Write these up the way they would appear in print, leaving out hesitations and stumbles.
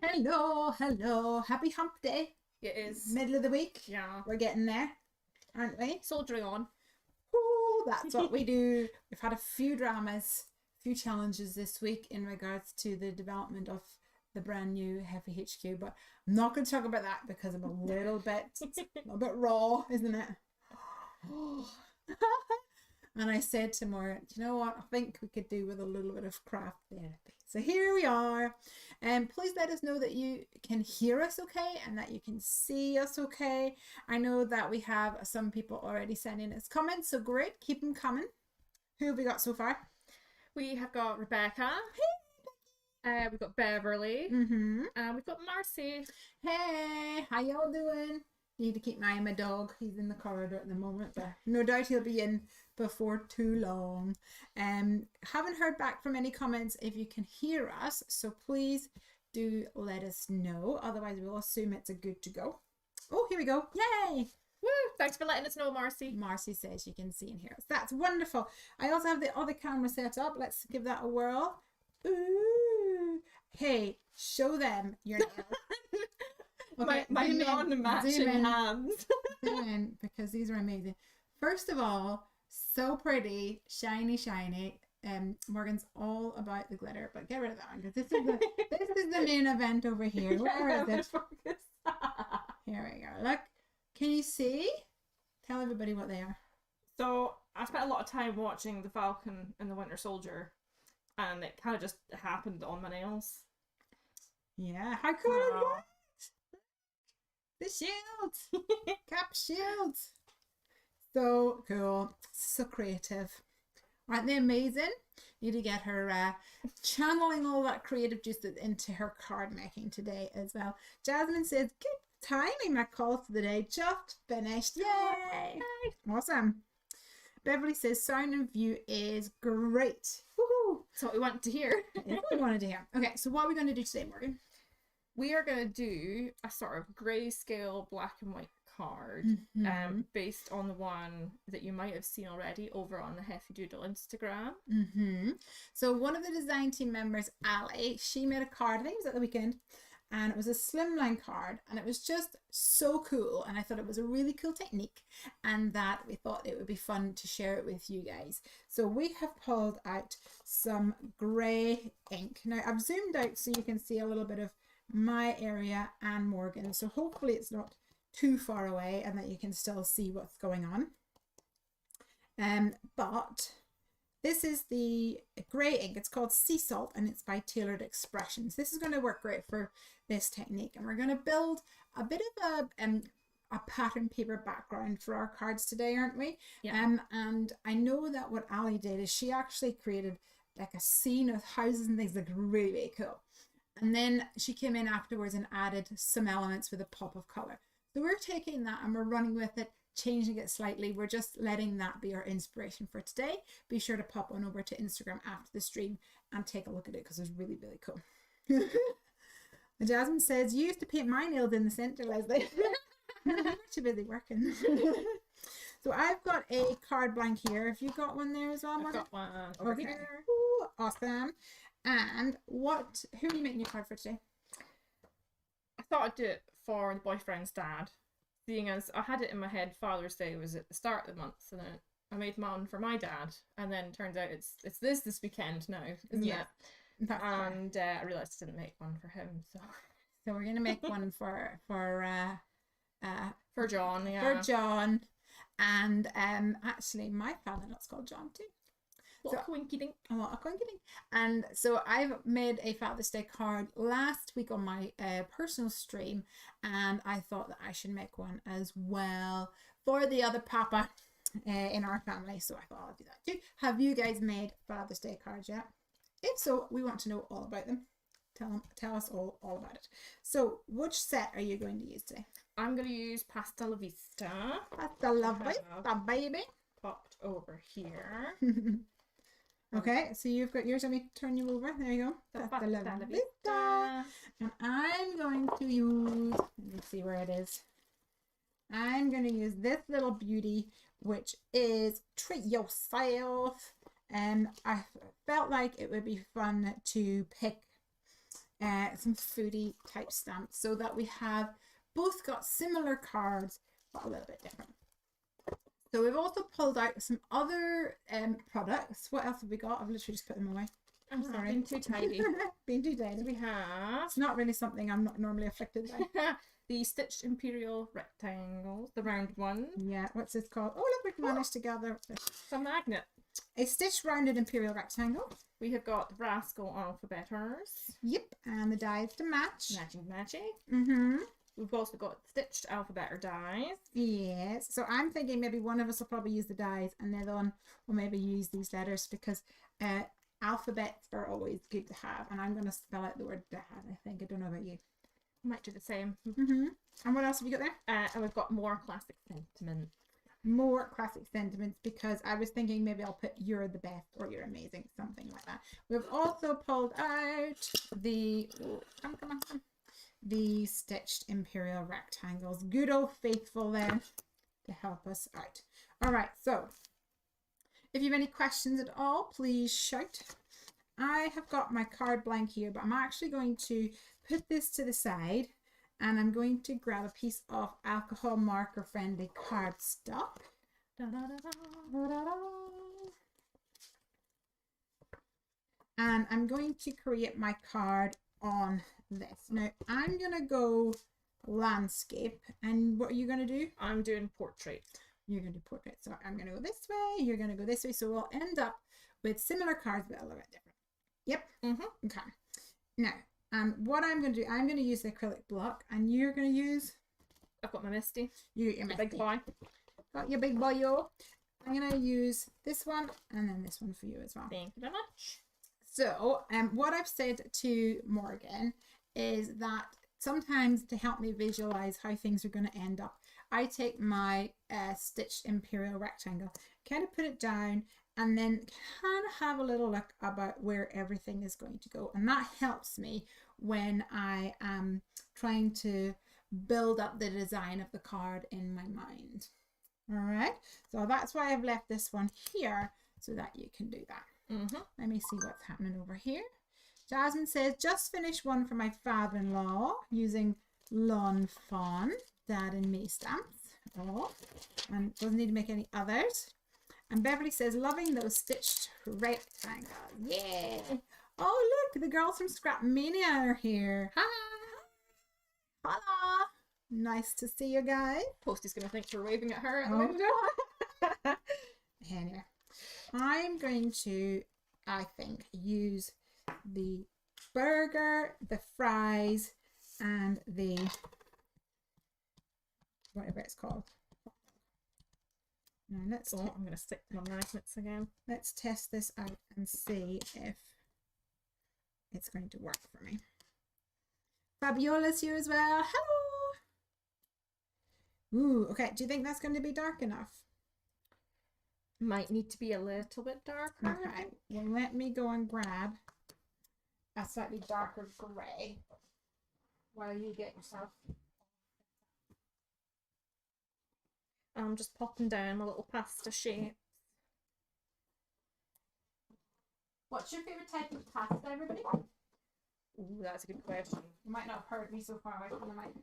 Hello, hello. Happy hump day. It is. Middle of the week. Yeah. We're getting there, aren't we? Soldiering on. Ooh, that's what we do. We've had a few dramas, a few challenges this week in regards to the development of the brand new Heffy HQ, but I'm not going to talk about that because I'm a little bit raw, isn't it? And I said to Maura, do you know what? I think we could do with a little bit of craft therapy. So here we are. And please let us know that you can hear us okay and that you can see us okay. I know that we have some people already sending us comments, so great. Keep them coming. Who have we got so far? We have got Rebecca. We've got Beverly. And we've got Marcy. Hey, how y'all doing? Need to keep an eye on my dog. He's in the corridor at the moment, but no doubt he'll be in before too long. Haven't heard back from any comments if you can hear us, so please do let us know. Otherwise, we'll assume it's a good to go. Oh, here we go. Yay! Woo! Thanks for letting us know, Marcy. Marcy says you can see and hear us. That's wonderful. I also have the other camera set up. Let's give that a whirl. Ooh! Hey, show them your nails. Okay, my non-matching hands. Zoom in, because these are amazing. First of all, so pretty, shiny. Morgan's all about the glitter, but get rid of that one because this is the main event over here. Where is it? Here we go. Look, can you see? Tell everybody what they are. So I spent a lot of time watching The Falcon and the Winter Soldier, and it kind of just happened on my nails. Yeah, how cool is that? The shield, cap shield. So cool, so creative. Aren't they amazing? Need to get her channeling all that creative juice into her card making today as well. Jasmine says, good timing, my call for the day just finished. Yay! Awesome. Beverly says, sound and view is great. Woohoo! That's what we want to hear. That's what we wanted to hear. Okay, so what are we going to do today, Morgan? We are going to do a sort of grayscale black and white card based on the one that you might have seen already over on the Heffy Doodle Instagram. So one of the design team members, Ali, she made a card, I think it was at the weekend, and it was a slimline card, and it was just so cool, and I thought it was a really cool technique, and that we thought it would be fun to share it with you guys. So we have pulled out some grey ink. Now I've zoomed out so you can see a little bit of my area and Morgan, so hopefully it's not too far away and that you can still see what's going on. But this is the grey ink. It's called Sea Salt and it's by Tailored Expressions. This is going to work great for this technique, and we're going to build a bit of a pattern paper background for our cards today, aren't we? Yeah. And I know that what Ali did is she actually created like a scene of houses and things, like really cool. And then she came in afterwards and added some elements with a pop of color. So we're taking that and we're running with it, changing it slightly. We're just letting that be our inspiration for today. Be sure to pop on over to Instagram after the stream and take a look at it because it's really cool. Jasmine says, you used to paint my nails in the center, Lesley. I'm too busy working. So I've got a card blank here. Have you got one there as well, Morgan? I've got one over here. Ooh, awesome. And who are you making your card for today? I thought I'd do it for the boyfriend's dad, seeing as I had it in my head Father's Day was at the start of the month, and then I made mine for my dad, and then turns out it's this weekend now, isn't it? And I realised I didn't make one for him, so we're gonna make one for John, yeah. For John, and actually my father-in-law's called John too. What a coinky dink. What a coinky dink. And so I've made a Father's Day card last week on my personal stream, and I thought that I should make one as well for the other papa in our family. So I thought I'll do that too. Have you guys made Father's Day cards yet? If so, we want to know all about them. Tell us all about it. So which set are you going to use today? I'm going to use Pastel Vista. Pastel Vista, baby. Popped over here. Okay, so you've got yours. Let me turn you over. There you go. Pastel Vista. And I'm going to use, let me see where it is. I'm going to use this little beauty, which is Treat Yourself. And I felt like it would be fun to pick some foodie type stamps, so that we have both got similar cards but a little bit different. So we've also pulled out some other products. What else have we got? I've literally just put them away. I'm sorry, being too tidy. Being too tidy. So we have It's not really something I'm not normally afflicted by. the Stitched Imperial Rectangles, the round one. Yeah, what's this called? Oh, look, we've managed to gather It's a magnet. a stitched rounded Imperial Rectangle. We have got Rascal Alphabetters. Yep, and the dies to match. Matchy. Mm-hmm. We've also got Stitched Alphabetter dies. Yes, so I'm thinking maybe one of us will probably use the dies and the other one will maybe use these letters, because alphabets are always good to have, and I'm going to spell out the word dad, I think. I don't know about you. Might do the same. Mm-hmm. And what else have you got there? And we've got more classic sentiment. More classic sentiments, because I was thinking maybe I'll put "you're the best" or "you're amazing," something like that. We've also pulled out the the Stitched Imperial Rectangles. Good old faithful there to help us out. All right, so if you have any questions at all, please shout. I have got my card blank here, but I'm actually going to put this to the side, and I'm going to grab a piece of alcohol marker friendly cardstock. And I'm going to create my card on this. Now I'm going to go landscape, and what are you going to do? I'm doing portrait. You're going to do portrait. So I'm going to go this way, you're going to go this way. So we'll end up with similar cards, but a little bit different. Yep. Okay. Now, what I'm going to do, I'm going to use the acrylic block, and you're going to use... I've got my Misty. You got your Misty. Big boy. Got your big boy, yo. I'm going to use this one, and then this one for you as well. Thank you very much. So, what I've said to Morgan is that sometimes, to help me visualize how things are going to end up, I take my Stitched Imperial Rectangle, kind of put it down, and then kind of have a little look about where everything is going to go. And that helps me when I am trying to build up the design of the card in my mind. All right, so that's why I've left this one here, so that you can do that. Let me see what's happening over here. Jasmine says, just finished one for my father-in-law using Lawn Fawn, Dad and Me stamps. Oh, and doesn't need to make any others. And Beverly says, loving those stitched rectangles. Yeah. Oh, look, the girls from Scrap Mania are here. Hi. Hola. Nice to see you guys. Posty's going to think we're waving at her at the Oh, window. no. Anyway, I'm going to, I think, use the burger, the fries, and the whatever it's called. Now let's I'm going to stick my magnets again. Let's test this out and see if it's going to work for me. Fabiola's here as well. Hello. Ooh, okay. Do you think that's going to be dark enough? Might need to be a little bit darker. Okay. Well, let me go and grab a slightly darker grey while you get yourself. I'm just popping down a little pasta shape. What's your favourite type of pasta, everybody? Ooh, that's a good question. You might not have heard me so far away from the mic.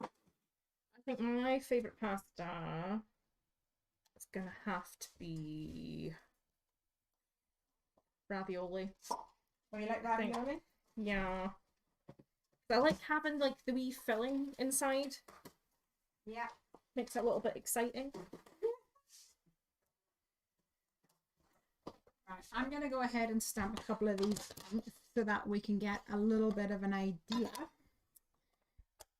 I think my favourite pasta is going to have to be ravioli. Oh, you like ravioli? Yeah. I like having like the wee filling inside. Yeah. Makes it a little bit exciting. Right, I'm going to go ahead and stamp a couple of these so that we can get a little bit of an idea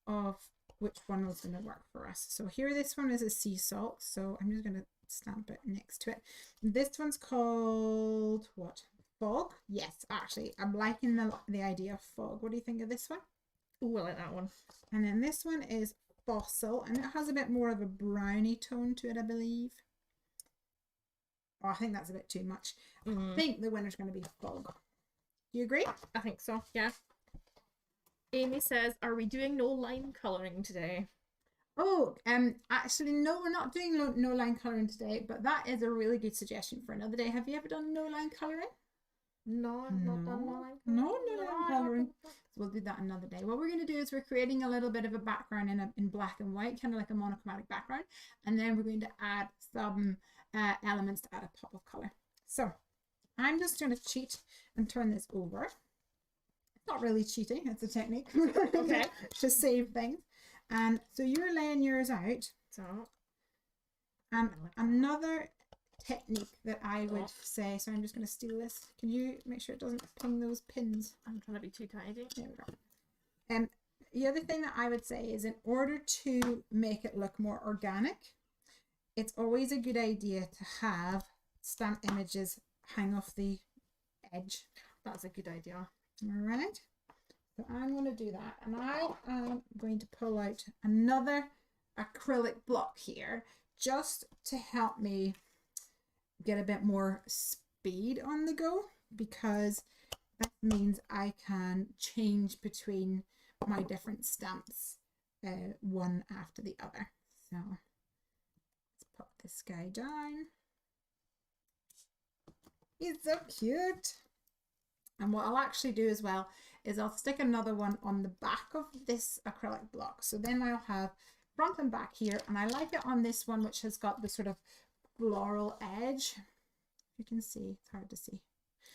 of which one was going to work for us. So here, this one is a sea salt, so I'm just going to stamp it next to it. This one's called what? Fog? Yes, actually, I'm liking the idea of fog. What do you think of this one? Ooh, I like that one. And then this one is fossil, and it has a bit more of a browny tone to it, I believe. Oh, I think that's a bit too much. I think the winner's going to be fog. Do you agree? I think so, yeah. Amy says, are we doing no line colouring today? Oh, actually, no, we're not doing no line colouring today, but that is a really good suggestion for another day. Have you ever done no line colouring? No, I've not done no line No line colouring. So we'll do that another day. What we're going to do is we're creating a little bit of a background in black and white, kind of like a monochromatic background. And then we're going to add some elements to add a pop of color. So I'm just going to cheat and turn this over. It's not really cheating, it's a technique. Okay. To save things. And so you're laying yours out. So, And another technique that I would say, so I'm just going to steal this. Can you make sure it doesn't ping those pins? I'm trying to be too tidy. There we go. The other thing that I would say is, in order to make it look more organic, it's always a good idea to have stamp images hang off the edge. That's a good idea. All right. So I'm going to do that, and I am going to pull out another acrylic block here just to help me get a bit more speed on the go, because that means I can change between my different stamps one after the other. So let's pop this guy down. He's so cute. And what I'll actually do as well is I'll stick another one on the back of this acrylic block. So then I'll have front and back here, and I like it on this one, which has got the sort of floral edge. You can see, it's hard to see.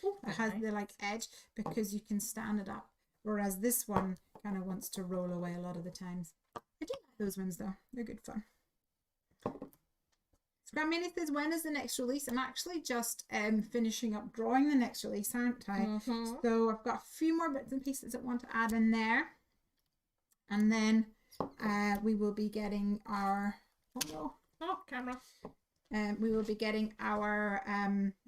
Ooh, it has nice. the like edge, because you can stand it up, whereas this one kind of wants to roll away a lot of the times. I do like those ones though, they're good fun. Scrapmania says, when is the next release? I'm actually just finishing up drawing the next release, aren't I? So I've got a few more bits and pieces I want to add in there, and then we will be getting our camera. we will be getting our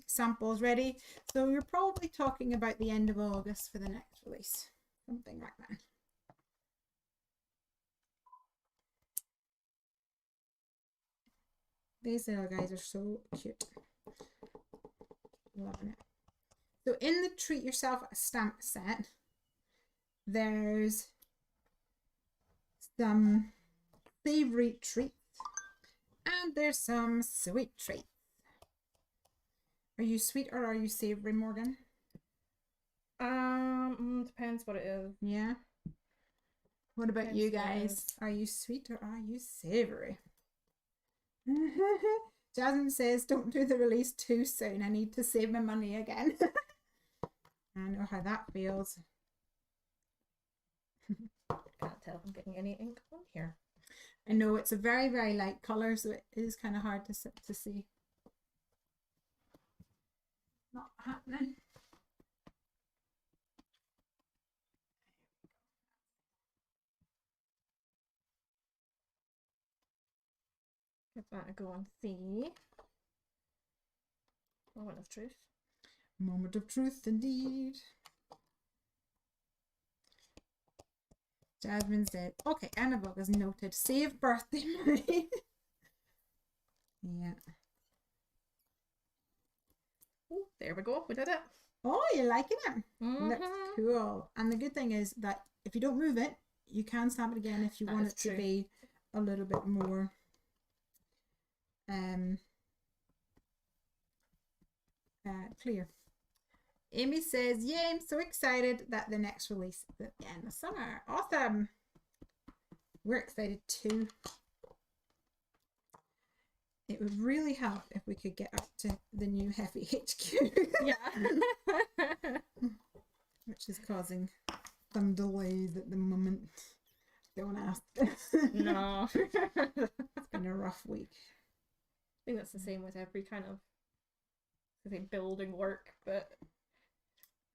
samples ready. So you're probably talking about the end of August for the next release, something like that. These little guys are so cute. Loving it. So in the Treat Yourself stamp set, there's some savory treats and there's some sweet treats. Are you sweet or are you savory, Morgan? Depends what it is. Yeah. What about you guys? Are you sweet or are you savory? Jasmine says, don't do the release too soon. I need to save my money again. I know how that feels. Can't tell if I'm getting any ink on here. I know it's a very, very light colour, so it is kind of hard to see. Not happening. Give that a go and see. Moment of truth. Moment of truth, indeed. Jasmine said, okay, Annabelle is noted. Save birthday money. Yeah. Oh, there we go. We did it. Oh, you're liking it? Looks cool. And the good thing is that if you don't move it, you can stamp it again if you want it to be a little bit more clear. Amy says, yay, I'm so excited that the next release is at the end of summer. Awesome. We're excited too. It would really help if we could get up to the new Heffy HQ. Yeah. Which is causing some delays at the moment. Don't ask. No. It's been a rough week. I think that's the same with every kind of, I think, building work, but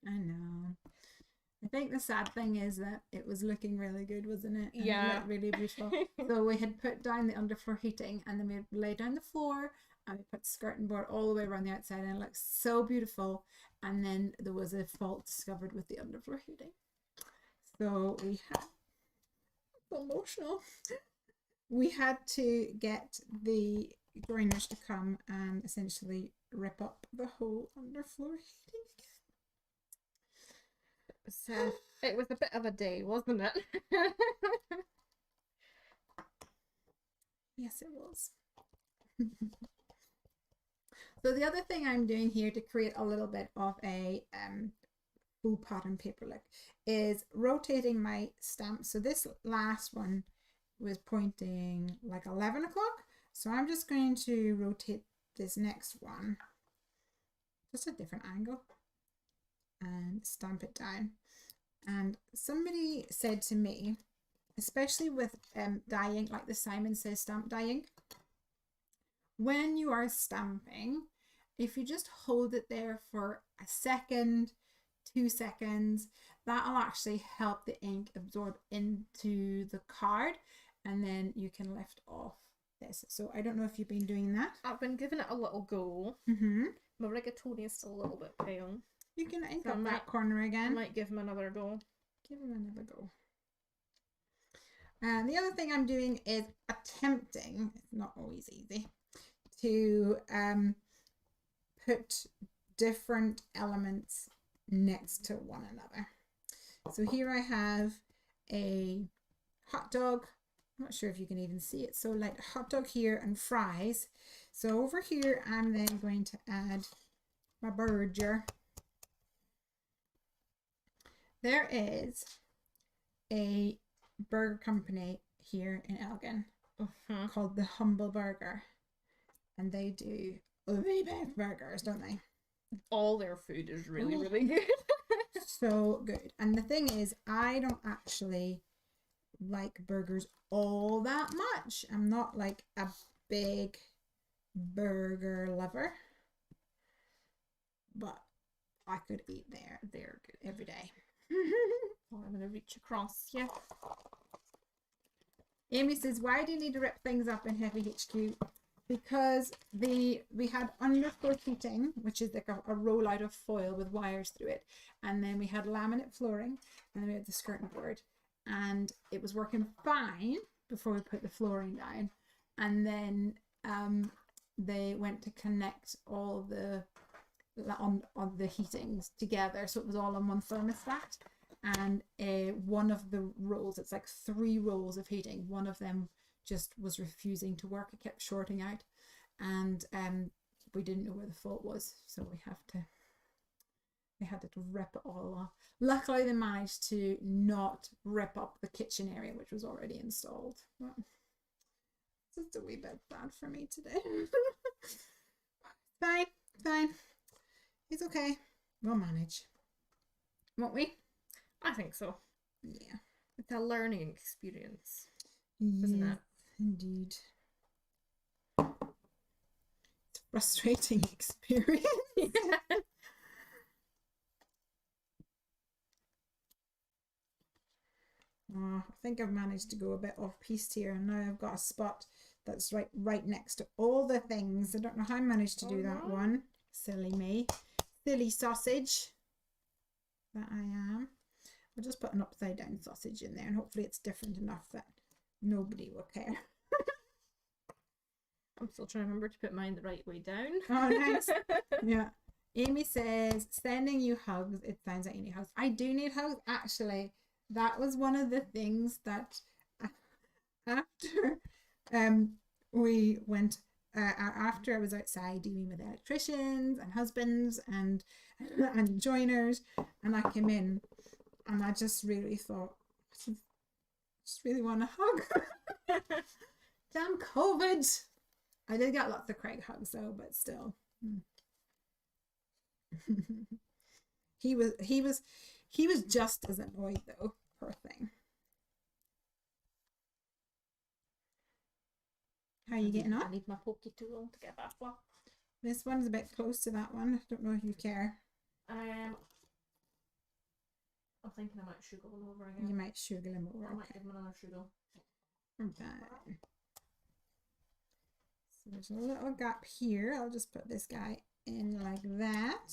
I know. I think the sad thing is that it was looking really good, wasn't it? And yeah. It looked really beautiful. So we had put down the underfloor heating, and then we laid down the floor, and we put skirting board all the way around the outside, and it looked so beautiful. And then there was a fault discovered with the underfloor heating. So we had, so emotional. We had to get the grinders to come and essentially rip up the whole underfloor heating. So it was a bit of a day, wasn't it? Yes, it was. So the other thing I'm doing here to create a little bit of a full pattern paper look, is rotating my stamp. So this last one was pointing like 11 o'clock. So I'm just going to rotate this next one, just a different angle, and stamp it down. And somebody said to me, especially with dye ink, like the Simon Says stamp dye ink, when you are stamping, if you just hold it there for a second, 2 seconds, that'll actually help the ink absorb into the card, and then you can lift off this. So I don't know if you've been doing that. I've been giving it a little go. My rigatoni is still a little bit pale. You can ink up that corner again. I might give him another go. Give him another go. And the other thing I'm doing is attempting, it's not always easy, to put different elements next to one another. So here I have a hot dog. I'm not sure if you can even see it. So like hot dog here and fries. So over here, I'm then going to add my burger. There is a burger company here in Elgin called the Humble Burger, and they do the best burgers, don't they? All their food is really, really good. So good. And the thing is, I don't actually like burgers all that much. I'm not like a big burger lover, but I could eat there. They're good every day. Oh, I'm gonna reach across. Yeah. Amy says, why do you need to rip things up in Heffy HQ? Because we had underfloor heating, which is like a rollout of foil with wires through it, and then we had laminate flooring, and then we had the skirting board, and it was working fine before we put the flooring down, and then they went to connect all the on the heatings together, so it was all on one thermostat, and one of the rolls, it's like 3 rolls of heating, one of them just was refusing to work. It kept shorting out, and we didn't know where the fault was, so we had to rip it all off. Luckily they managed to not rip up the kitchen area, which was already installed. But it's just a wee bit bad for me today. Fine, it's okay, we'll manage, won't we? I think so. Yeah, It's a learning experience, yes, isn't it? Indeed. It's a frustrating experience. I think I've managed to go a bit off piste here, and now I've got a spot that's right next to all the things. I don't know how I managed to do that one. Silly me. Silly sausage that I am. I'll just put an upside down sausage in there, and hopefully it's different enough that nobody will care. I'm still trying to remember to put mine the right way down. Oh, nice. Yeah. Amy says, sending you hugs. It sounds like you need hugs. I do need hugs. Actually, that was one of the things that after we went, after I was outside dealing with electricians and husbands and joiners, and I came in, and I just really thought, I just really want a hug. Damn COVID. I did get lots of Craig hugs though, but still. he was just as annoyed though, poor thing. How are you getting on? I need my pokey tool to get that one. This one's a bit close to that one. I don't know if you care. I'm thinking I might sugar them over again. You might sugar them over. I might give them another sugar. Okay. So there's a little gap here. I'll just put this guy in like that.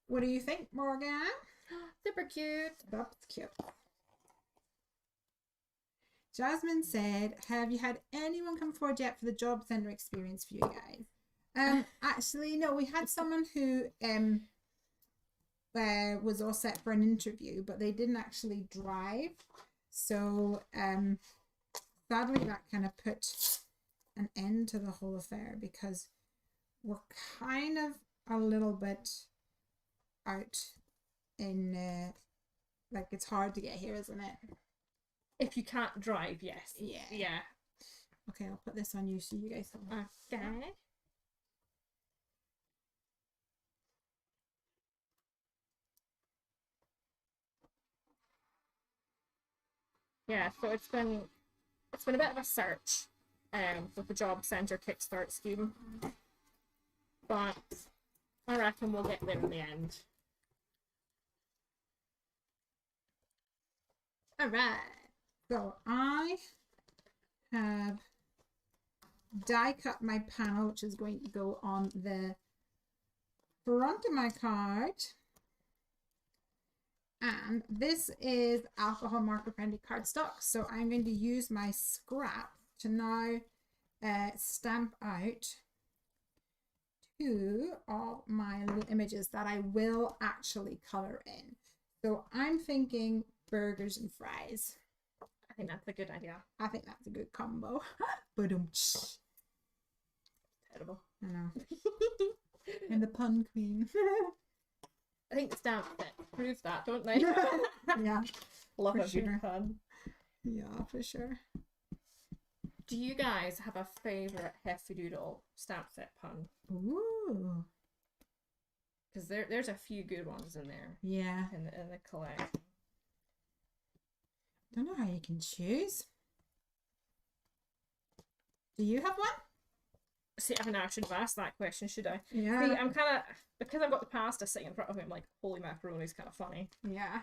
What do you think, Morgan? Super cute. That's cute. Jasmine said, have you had anyone come forward yet for the job centre experience for you guys? Actually, no, we had someone who was all set for an interview, but they didn't actually drive. So sadly that kind of put an end to the whole affair, because we're kind of a little bit out in like it's hard to get here, isn't it? If you can't drive, yes. Yeah. Yeah. Okay, I'll put this on you so you guys can. Okay. Yeah, so it's been a bit of a search with the job centre kickstart scheme, but I reckon we'll get there in the end. All right. So I have die cut my panel, which is going to go on the front of my card. And this is alcohol marker friendly cardstock. So I'm going to use my scrap to now stamp out two of my little images that I will actually color in. So I'm thinking burgers and fries. I think that's a good idea. I think that's a good combo. Ba-dum. Terrible. I know. And the pun queen. I think the stamp set proves that, don't they? Yeah. Love for a good sure. pun. Yeah, for sure. Do you guys have a favourite Heffy Doodle stamp set pun? Ooh. Because there's a few good ones in there. Yeah. In the collection. Don't know how you can choose. Do you have one? See, I mean, I should have asked that question, should I? Yeah. See, I'm kind of, because I've got the pasta sitting in front of me, I'm like, holy macaroni is kind of funny. Yeah.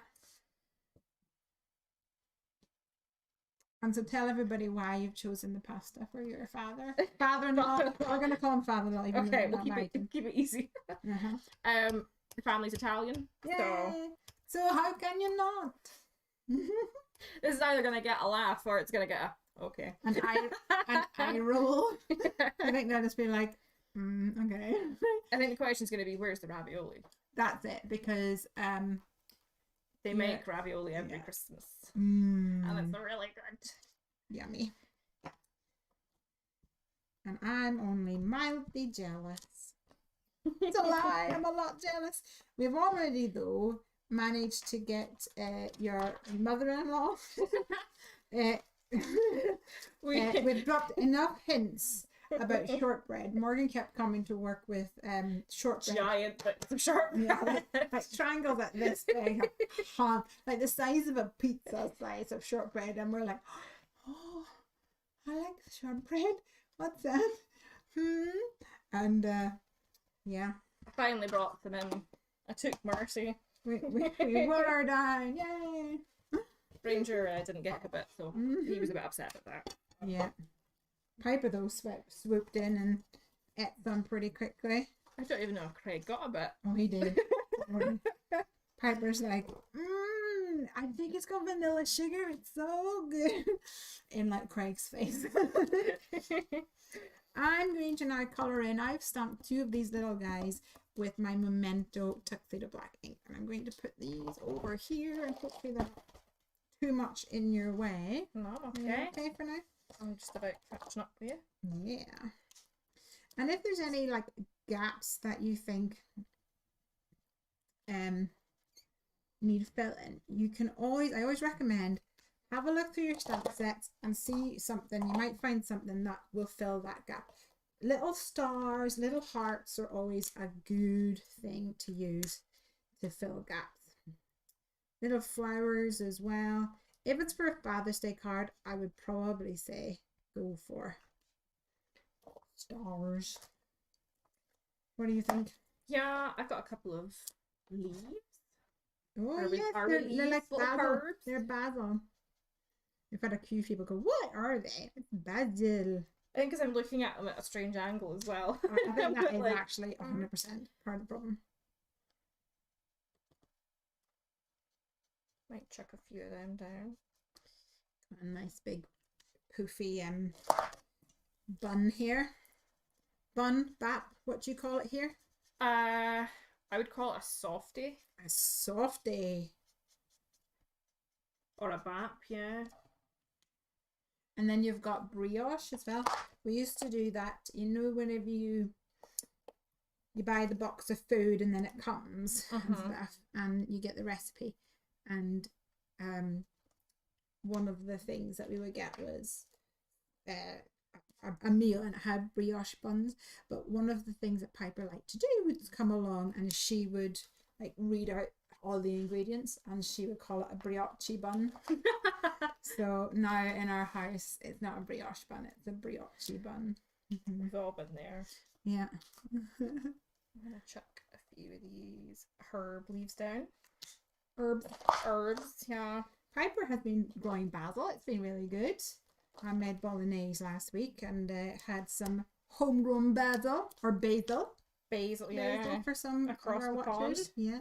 And so tell everybody why you've chosen the pasta for your father. Father-in-law. We're going to call him father-in-law. Even Okay, though we'll they're not keep it easy. Uh-huh. The family's Italian. Yay. So how can you not? This is either going to get a laugh or it's going to get a, okay. And I roll. I think they'll just be like, okay. I think the question's going to be, where's the ravioli? That's it, because they make ravioli every Christmas. And it's really good. Yummy. And I'm only mildly jealous. It's a lie, I'm a lot jealous. We've already, though, managed to get your mother-in-law. We've dropped enough hints about shortbread. Morgan kept coming to work with shortbread. Giant bits of shortbread. Yeah, like triangles like this big, like the size of a pizza size of shortbread, and we're like, oh, I like shortbread. What's that? And yeah, I finally brought them in. I took mercy. we wore her down. Yay! Ranger didn't get a bit, so he was a bit upset at that. Yeah. Piper though swooped in and ate them pretty quickly. I don't even know if Craig got a bit. Oh, he did. Piper's like, I think it's got vanilla sugar. It's so good. In like Craig's face. I'm going to now colour in. I've stamped two of these little guys with my Memento Tuxedo Black ink. And I'm going to put these over here and hopefully they're not too much in your way. No, okay. Are you okay for now? I'm just about catching up with you. Yeah. And if there's any like gaps that you think need filling, you can always, I always recommend, have a look through your stamp sets and see something. You might find something that will fill that gap. Little stars, little hearts are always a good thing to use to fill gaps. Little flowers as well. If it's for a Father's Day card, I would probably say go for stars. What do you think? Yeah, I've got a couple of leaves. Oh, Are yes, leaves they're like little basil. herbs? They're basil. We've had a few people go, what are they? It's basil. I think because I'm looking at them at a strange angle as well. I think that is Like, actually 100% part of the problem. might chuck a few of them down. A nice big poofy bun here. Bun, bap, what do you call it here? I would call it a softie. A softie. Or a bap, yeah. And then you've got brioche as well. We used to do that, you know, whenever you you buy the box of food and then it comes and stuff, and you get the recipe. And one of the things that we would get was a meal, and it had brioche buns. But one of the things that Piper liked to do would come along, and she would like read out all the ingredients, and she would call it a brioche bun. So now in our house, it's not a brioche bun; it's a brioche bun. We've all been there. Yeah. I'm gonna chuck a few of these herb leaves down. Herbs, yeah. Piper has been growing basil. It's been really good. I made bolognese last week and had some homegrown basil or basil. Basil, yeah. Basil for some across of our the watchers. pond. Yeah.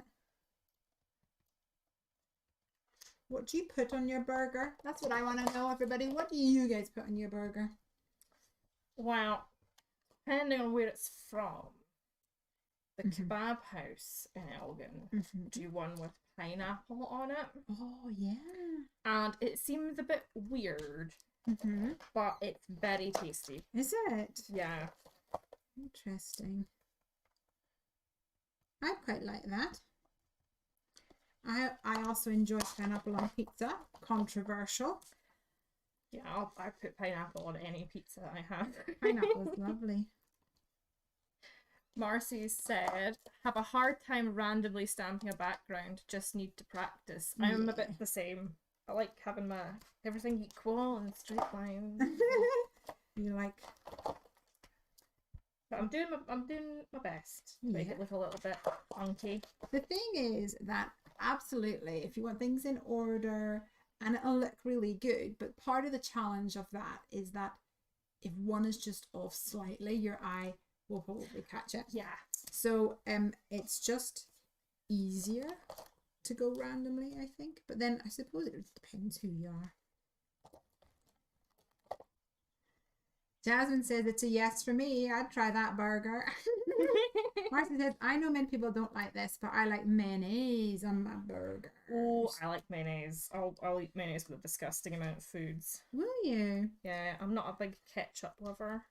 What do you put on your burger? That's what I want to know, everybody. What do you guys put on your burger? Well, depending on where it's from, the kebab house in Elgin do one with pineapple on it. Oh, yeah. And it seems a bit weird, but it's very tasty. Is it? Yeah. Interesting. I quite like that. I also enjoy pineapple on pizza. Controversial. Yeah, I put pineapple on any pizza I have. Pineapple is lovely. Marcy said, have a hard time randomly stamping a background, just need to practice. I'm a bit the same. I like having my everything equal and straight lines. You like... But I'm doing my best to make it look a little bit funky. The thing is that absolutely, if you want things in order and it'll look really good, but part of the challenge of that is that if one is just off slightly, your eye will probably catch it. Yeah. So it's just easier to go randomly, I think. But then I suppose it depends who you are. Jasmine says it's a yes for me. I'd try that burger. Marcy says, I know many people don't like this, but I like mayonnaise on my burger. Oh, I like mayonnaise. I'll eat mayonnaise with a disgusting amount of foods. Will you? Yeah, I'm not a big ketchup lover.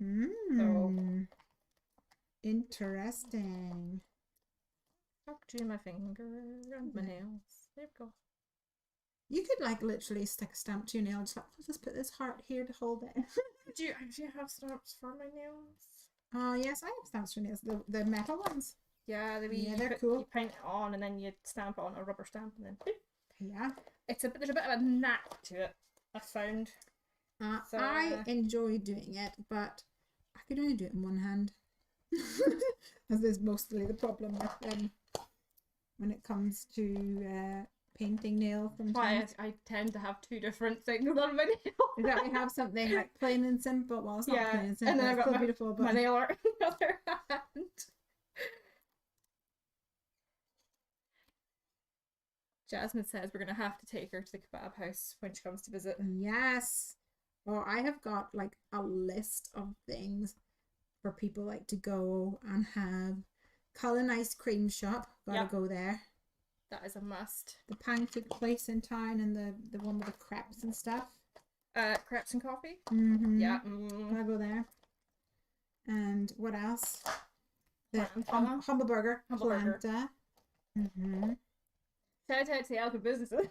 So. Interesting. I'll do my finger and my nails. There we go. You could like literally stick a stamp to your nail and just like, I'll just put this heart here to hold it. Do you actually have stamps for my nails? Oh yes, I have stamps for nails. The metal ones. Yeah, they're cool. You paint it on and then you stamp it on a rubber stamp and then boop. Yeah. There's a bit of a knack to it, I found. So, I enjoy doing it, but I could only do it in one hand. As is mostly the problem with when it comes to painting nails. Sometimes I tend to have two different things on my nails. Is that we have something like plain and simple? Well, it's not plain and simple. And then I've got beautiful, but my nail art in the other hand. Jasmine says we're gonna have to take her to the kebab house when she comes to visit. Yes. Well, I have got like a list of things for people like to go and have. Cullen Ice Cream Shop, gotta go there. That is a must. The pancake place in town and the one with the crepes and stuff. Crepes and coffee? Yeah. Gotta go there. And what else? The Humble Burger. Planta. Shout out to the Alpha businesses.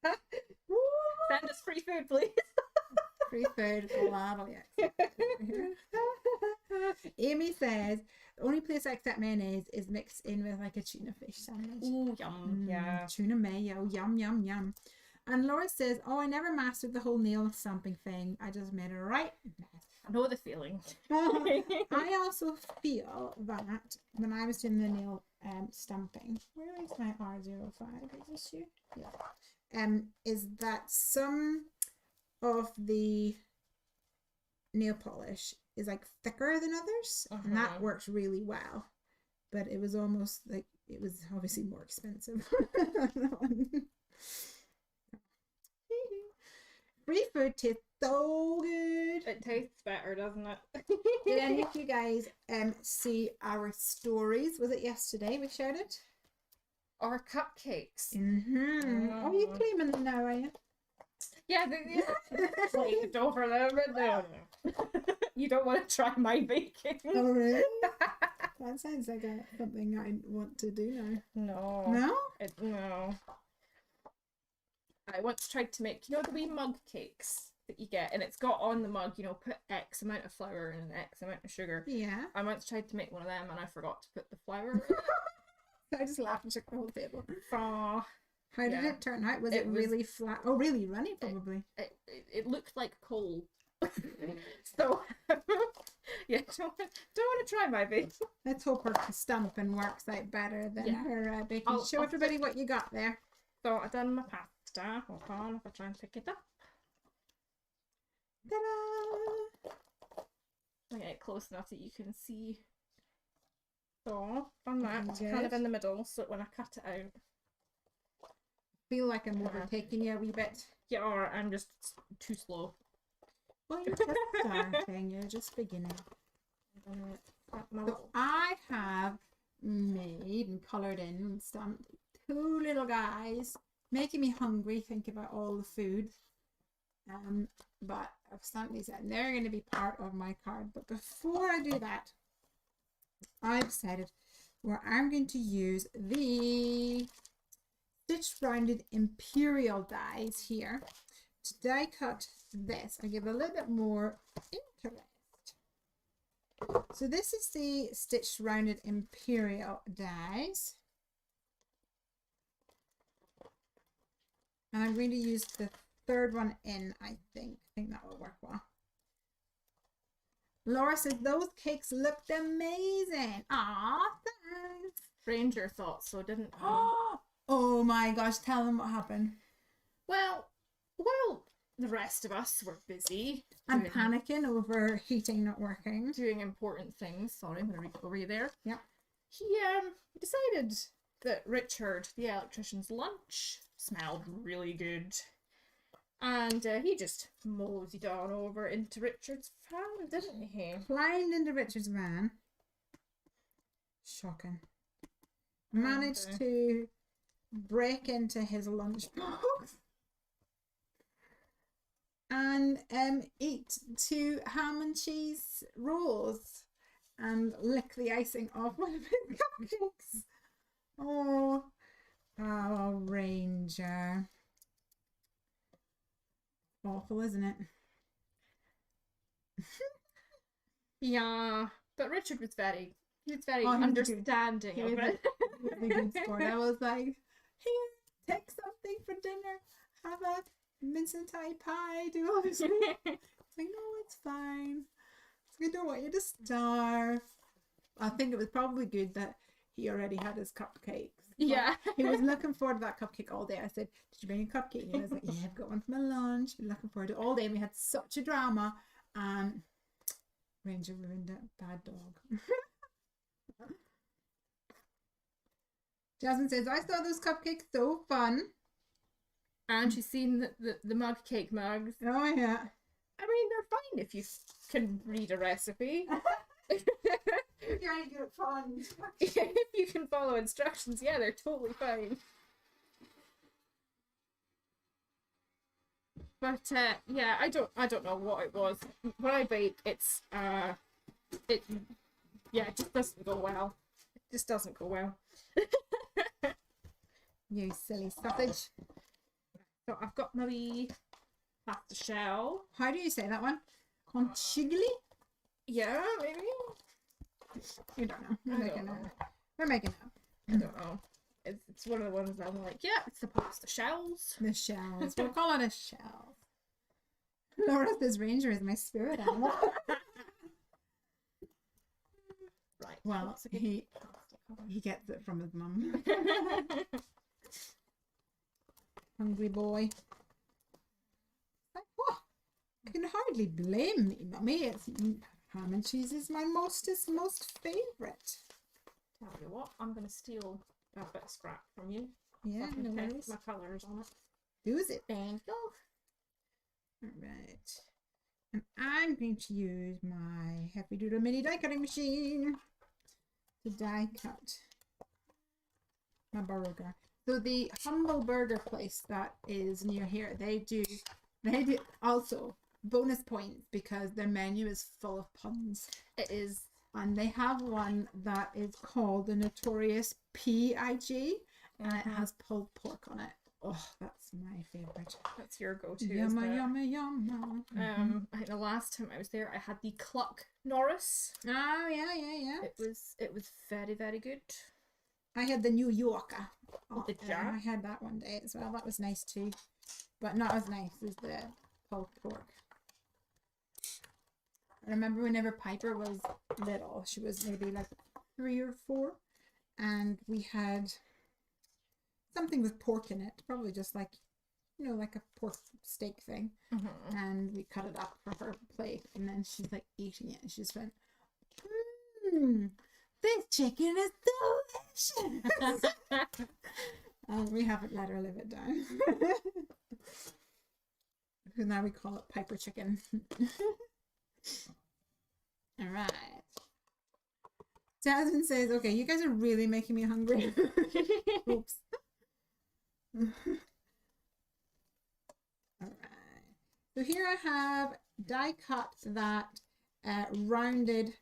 Send us free food, please. Free food. Amy says the only place I accept mayonnaise is mixed in with like a tuna fish sandwich. Ooh, yum. Yeah. Tuna mayo. Yum, yum, yum. And Laura says, oh, I never mastered the whole nail stamping thing. I just made it right. I know the feeling. I also feel that when I was doing the nail stamping, where is my R05? Is this you? Yeah. Is that some of the nail polish is like thicker than others, and that works really well. But it was almost like it was obviously more expensive. Free food tastes so good. It tastes better, doesn't it? Did any of you guys see our stories? Was it yesterday we shared it? Our cupcakes. Oh, you claiming them now, are you? Yeah, slaved over them. No. You don't want to try my baking. Oh, really? That sounds like something I want to do now. No. No? No. I once tried to make, the wee mug cakes that you get, and it's got on the mug, put X amount of flour and X amount of sugar. Yeah. I once tried to make one of them, and I forgot to put the flour in it. I just laughed and shook the whole table. Aw. How did it turn out? Was it really flat? Oh, really runny, probably. It looked like coal. So, yeah, don't want to try my bake. Let's hope her stumping works out better than her baking. Show I'll everybody what you got there. So I've done my pasta. Hold on, if I try and pick it up. Ta-da! I'll get it close enough that you can see. So, on that, Good. kind of in the middle, so that when I cut it out. Feel like I'm overtaking you a wee bit. Yeah, or I'm just too slow. Well, you're just starting. You're just beginning. So I have made and coloured in and stamped 2 little guys, making me hungry. Think about all the food. But I've stamped these out, and they're going to be part of my card. But before I do that, I decided where I'm going to use the stitched rounded Imperial dies here to die cut this. I give a little bit more interest. So this is the stitched rounded Imperial dies, and I'm going to use the 3rd one in. I think that will work well. Laura says those cakes looked amazing. Aw, thanks. Ranger thought so, didn't he? Oh my gosh, tell them what happened. Well, the rest of us were busy. I'm panicking over heating not working. Doing important things. Sorry, I'm going to read over you there. Yep. He decided that Richard, the electrician's lunch, smelled really good. And he just moseyed on over into Richard's van, didn't he? Climbed into Richard's van. Shocking. Managed to break into his lunchbox and eat 2 ham and cheese rolls and lick the icing off one of his cupcakes. Oh, Ranger. Awful, isn't it? Yeah, but Richard was very understanding of it. He was a good sport. I was like, here, take something for dinner, have a mince and thai pie, do all this. It's like, no, it's fine. I don't want you to starve. I think it was probably good that he already had his cupcakes. Yeah. He was looking forward to that cupcake all day. I said, did you bring a cupcake? And he was like, yeah, I've got one for my lunch. Been looking forward to it all day. And we had such a drama. And Ranger ruined it. Bad dog. Jasmine says, I saw those cupcakes, so fun. And she's seen the mug cake mugs. Oh, yeah. I mean, they're fine if you can read a recipe. You're good at fun. If you can follow instructions, yeah, they're totally fine. But yeah, I don't know what it was. When I bake, it just doesn't go well. It just doesn't go well. You silly sausage. So I've got my wee pasta shell. How do you say that one? Conchigli? Yeah, maybe. You don't know. We're making it up. I don't know. It's one of the ones that I'm like, yeah, it's the pasta shells. The shells. We'll call it a shell. Laura says Ranger is my spirit animal. Right. Well, he gets it from his mum. Hungry boy. Like, what? I can hardly blame me, mummy. It's ham and cheese is my most favourite. Tell you what, I'm going to steal that bit of scrap from you. Yeah, So I no can worries. my colours on it. Who's it? Thank you. Alright. And I'm going to use my Heffy Doodle mini die cutting machine to die cut my burger. So the humble burger place that is near here, they do They do also bonus points because their menu is full of puns. It is. And they have one that is called the Notorious PIG, and it has pulled pork on it. Oh, that's my favourite. That's your go-to. Yumma, yumma, yumma. I think the last time I was there, I had the Cluck Norris. Oh, yeah. It was very, very good. I had the New Yorker. The jar. I had that one day as well. That was nice too, but not as nice as the pulled pork. I remember whenever Piper was little, she was maybe like 3 or 4, and we had something with pork in it, probably just like, you know, like a pork steak thing. And we cut it up for her plate, and then she's like eating it, and she just went, this chicken is delicious. And we haven't let her live it down. Because now we call it Piper chicken. All right. Jasmine says, okay, you guys are really making me hungry. Oops. All right. So here I have die cut that rounded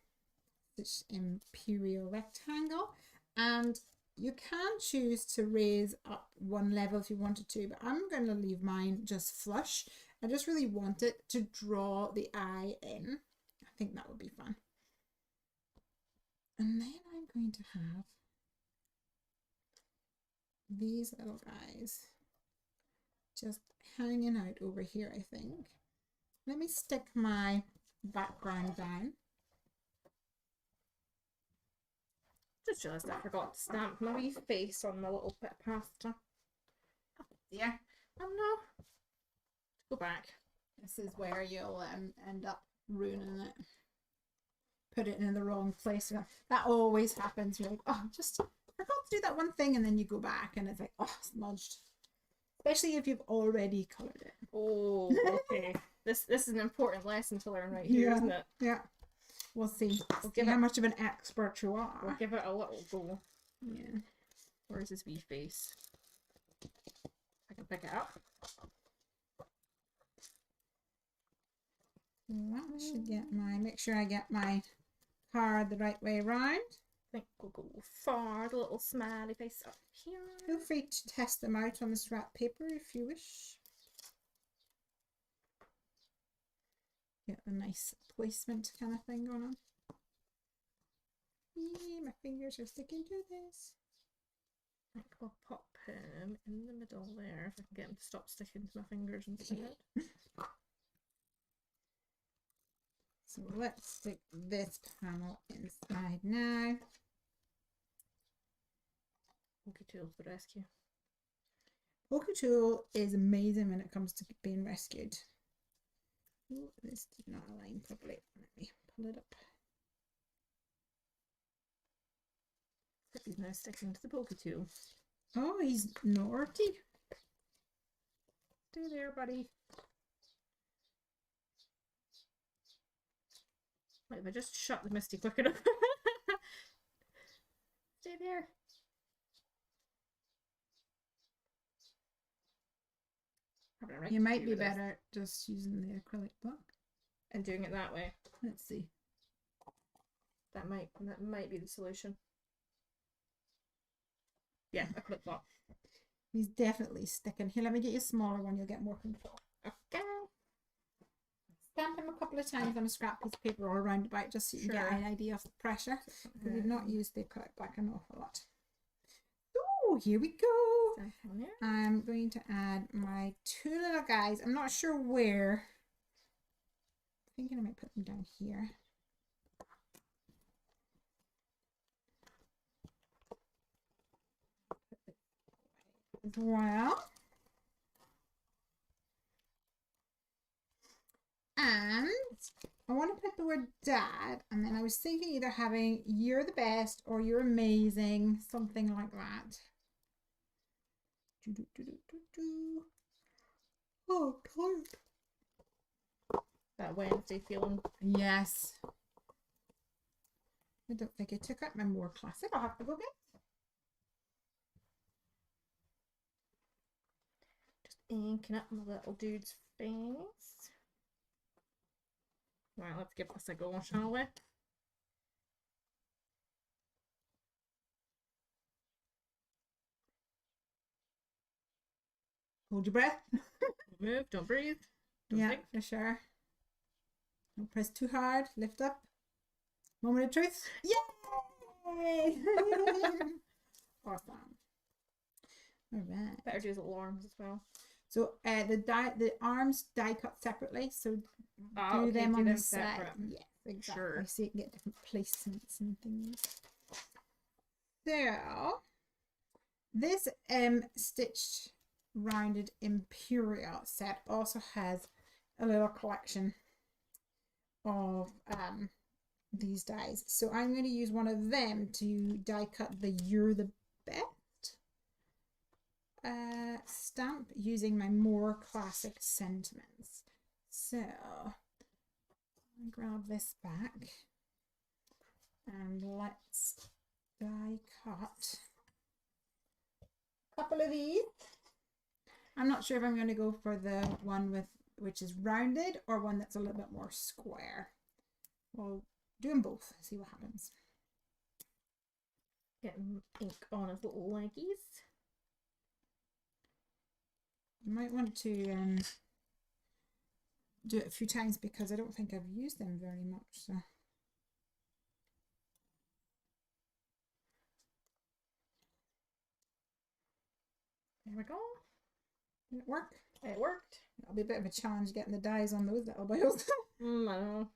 Imperial Rectangle, and you can choose to raise up one level if you wanted to, but I'm going to leave mine just flush. I just really want it to draw the eye in. I think that would be fun. And then I'm going to have these little guys just hanging out over here, I think. Let me stick my background down. Just realised I forgot to stamp my wee face on my little bit of pasta. Oh dear. Oh no. Go back. This is where you'll end up ruining it. Put it in the wrong place. That always happens. You're like, oh, just forgot to do that one thing, and then you go back and it's like, oh, smudged. Especially if you've already coloured it. Oh, okay. This is an important lesson to learn right here, isn't it? Yeah. We'll see. We'll give how much of an expert you are. We'll give it a little go. Yeah. Where's his wee face? I can pick it up. Well, I should get make sure I get my card the right way around. I think we'll go for the little smiley face up here. Feel free to test them out on the scrap paper if you wish. Get a nice placement kind of thing going on. Yeah, my fingers are sticking to this. I think we'll pop him in the middle there if I can get him to stop sticking to my fingers instead. So let's stick this panel inside now. Pokey tool for rescue. Pokey tool is amazing when it comes to being rescued. Ooh, this did not align properly. Let me pull it up. He's now sticking to the pokey tool. Oh, he's naughty. Stay there, buddy. Wait, if I just shut the Misty quick enough. Stay there. You might be better just using the acrylic block and doing it that way. Let's see. That might be the solution. Yeah, acrylic block. He's definitely sticking. Here, let me get you a smaller one. You'll get more control. Okay. Stamp him a couple of times on a scrap piece of paper or around about just so you can get an idea of the pressure. Because we've not used the acrylic black an awful lot. Oh, here we go. I'm going to add my 2 little guys. I'm not sure where. I'm thinking I might put them down here. As well. And I want to put the word dad, and then I was thinking either having you're the best or you're amazing, something like that. Oh, tired. That Wednesday feeling. Yes. I don't think I took out my more classic. I'll have to go get it. Just inking up my little dude's face. Right, let's give this a go, shall we? Hold your breath. Don't move, don't breathe. Don't Yeah, think. for sure. Don't press too hard. Lift up. Moment of truth. Yay! Awesome. All right. Better do his little arms as well. So the arms die cut separately. So Okay, do them on the separate. side. Yes, exactly. Sure. So you can get different placements and things. So this stitched rounded Imperial set also has a little collection of these dies. So I'm going to use one of them to die cut the You're the Best stamp using my more classic sentiments. So I'll grab this back and let's die cut a couple of these. I'm not sure if I'm going to go for the one which is rounded or one that's a little bit more square. We'll do them both, see what happens. Getting ink on his little leggies. You might want to do it a few times because I don't think I've used them very much. So there we go. did it work? It worked. It'll be a bit of a challenge getting the dies on those little boils. I know.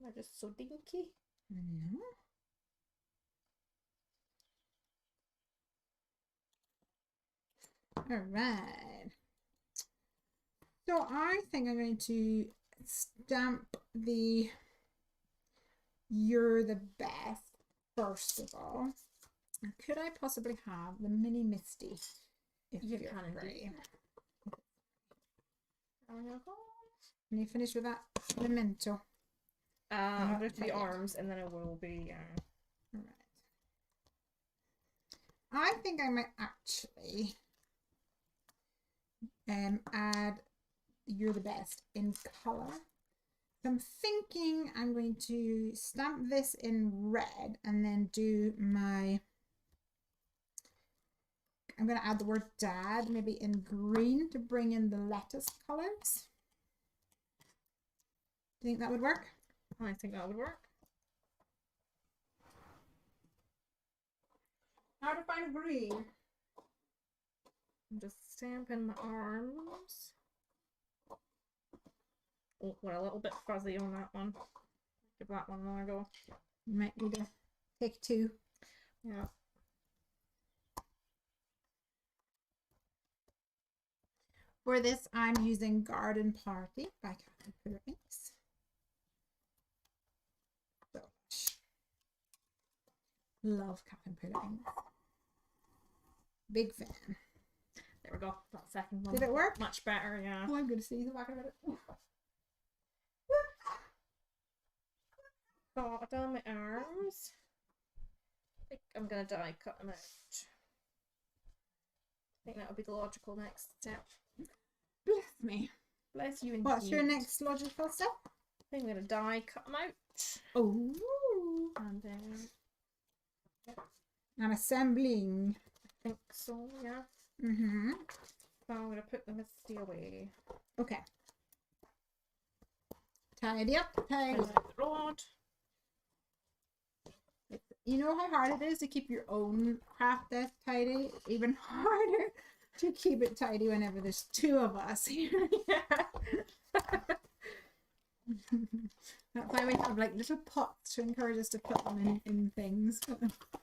They're just so dinky. I know. All right. So I think I'm going to stamp the You're the Best first of all. Could I possibly have the Mini Misty? If You you're can free. There we go. Can you finish with that memento? I'll do the Okay. arms and then it will be. All right. I think I might actually add You're the Best in color. So I'm thinking I'm going to stamp this in red and then do my, I'm going to add the word dad maybe in green to bring in the lettuce colors. Do you think that would work? I think that would work. How to find green? I'm just stamping my arms. Oh, we're a little bit fuzzy on that one. Give that one another go. You might need to take two. Yeah. For this, I'm using Garden Party by Captain Puddings. Delish. Love Captain Puddings. Big fan. There we go. That second one. Did it work? Much better, yeah. Oh, I'm going to see the back of it. So I've done my arms. I think I'm going to die cut them out. I think that would be the logical next step. Bless me. Bless you indeed. What's your next logical step? I think I'm going to die cut them out. Oh. And then And assembling. I think so, yeah. Mm-hmm. So I'm going to put the misty away. Okay. Tidy up. Tidy Put up. the rod. You know how hard it is to keep your own craft desk tidy? Even harder to keep it tidy whenever there's two of us here. That's why we have like little pots to encourage us to put them in things.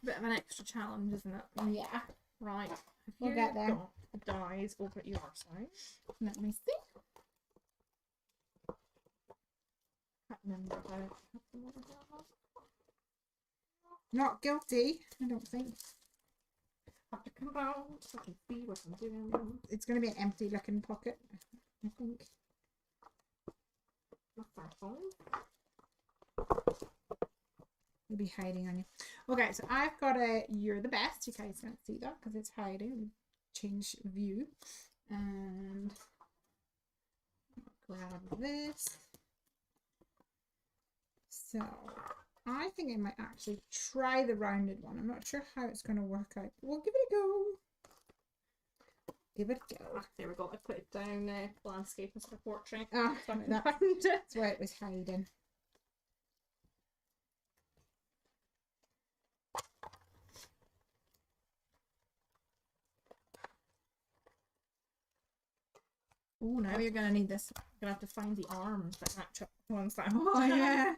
Bit of an extra challenge, isn't it? Yeah. Right. We'll get there. Got the dies over at your side. Let me see. Can't remember if I have them over there. Not guilty, I don't think. Have to come out so I can see what I'm doing. It's going to be an empty looking pocket, I think. That's our phone. It'll be hiding on you. Okay, so I've got a You're the Best. You guys can't see that because it's hiding. change view. And grab this. So I think I might actually try the rounded one. I'm not sure how it's going to work out. We'll give it a go. Give it a go. Ah, there we go. I put it down landscape instead of portrait. Ah, So I can that's find it. where it was hiding. Oh, now you're going to need this. I'm gonna have to find the arms that match up the ones that Oh, yeah.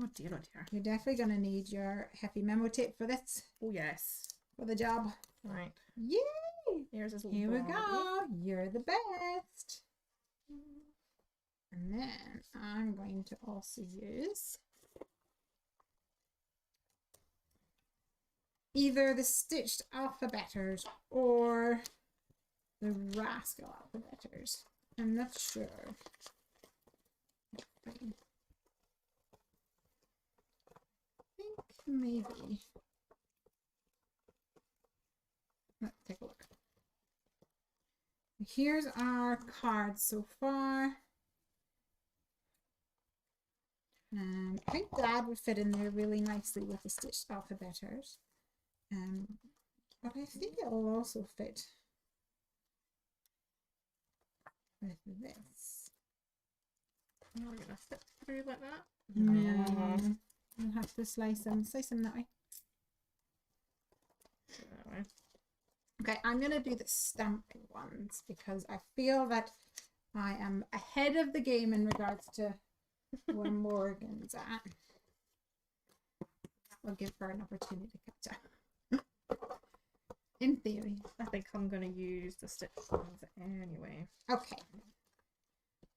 Oh dear, oh dear. You're definitely going to need your Heffy memo tape for this, Oh yes. for the job. Right. Yay! Here's his little Here we body. go. You're the best. And then I'm going to also use either the Stitched Alphabetters or the Rascal Alphabetters. I'm not sure. I think maybe. Let's take a look. Here's our cards so far. And I think Dad would fit in there really nicely with the Stitched Alphabetters. But I think it will also fit with this. Now we're gonna flip through like that. No. I'll have to slice them that way. That way. Okay, I'm going to do the stamped ones because I feel that I am ahead of the game in regards to where Morgan's at. I'll give her an opportunity to catch up. In theory. I think I'm gonna use the stitched ones anyway. Okay.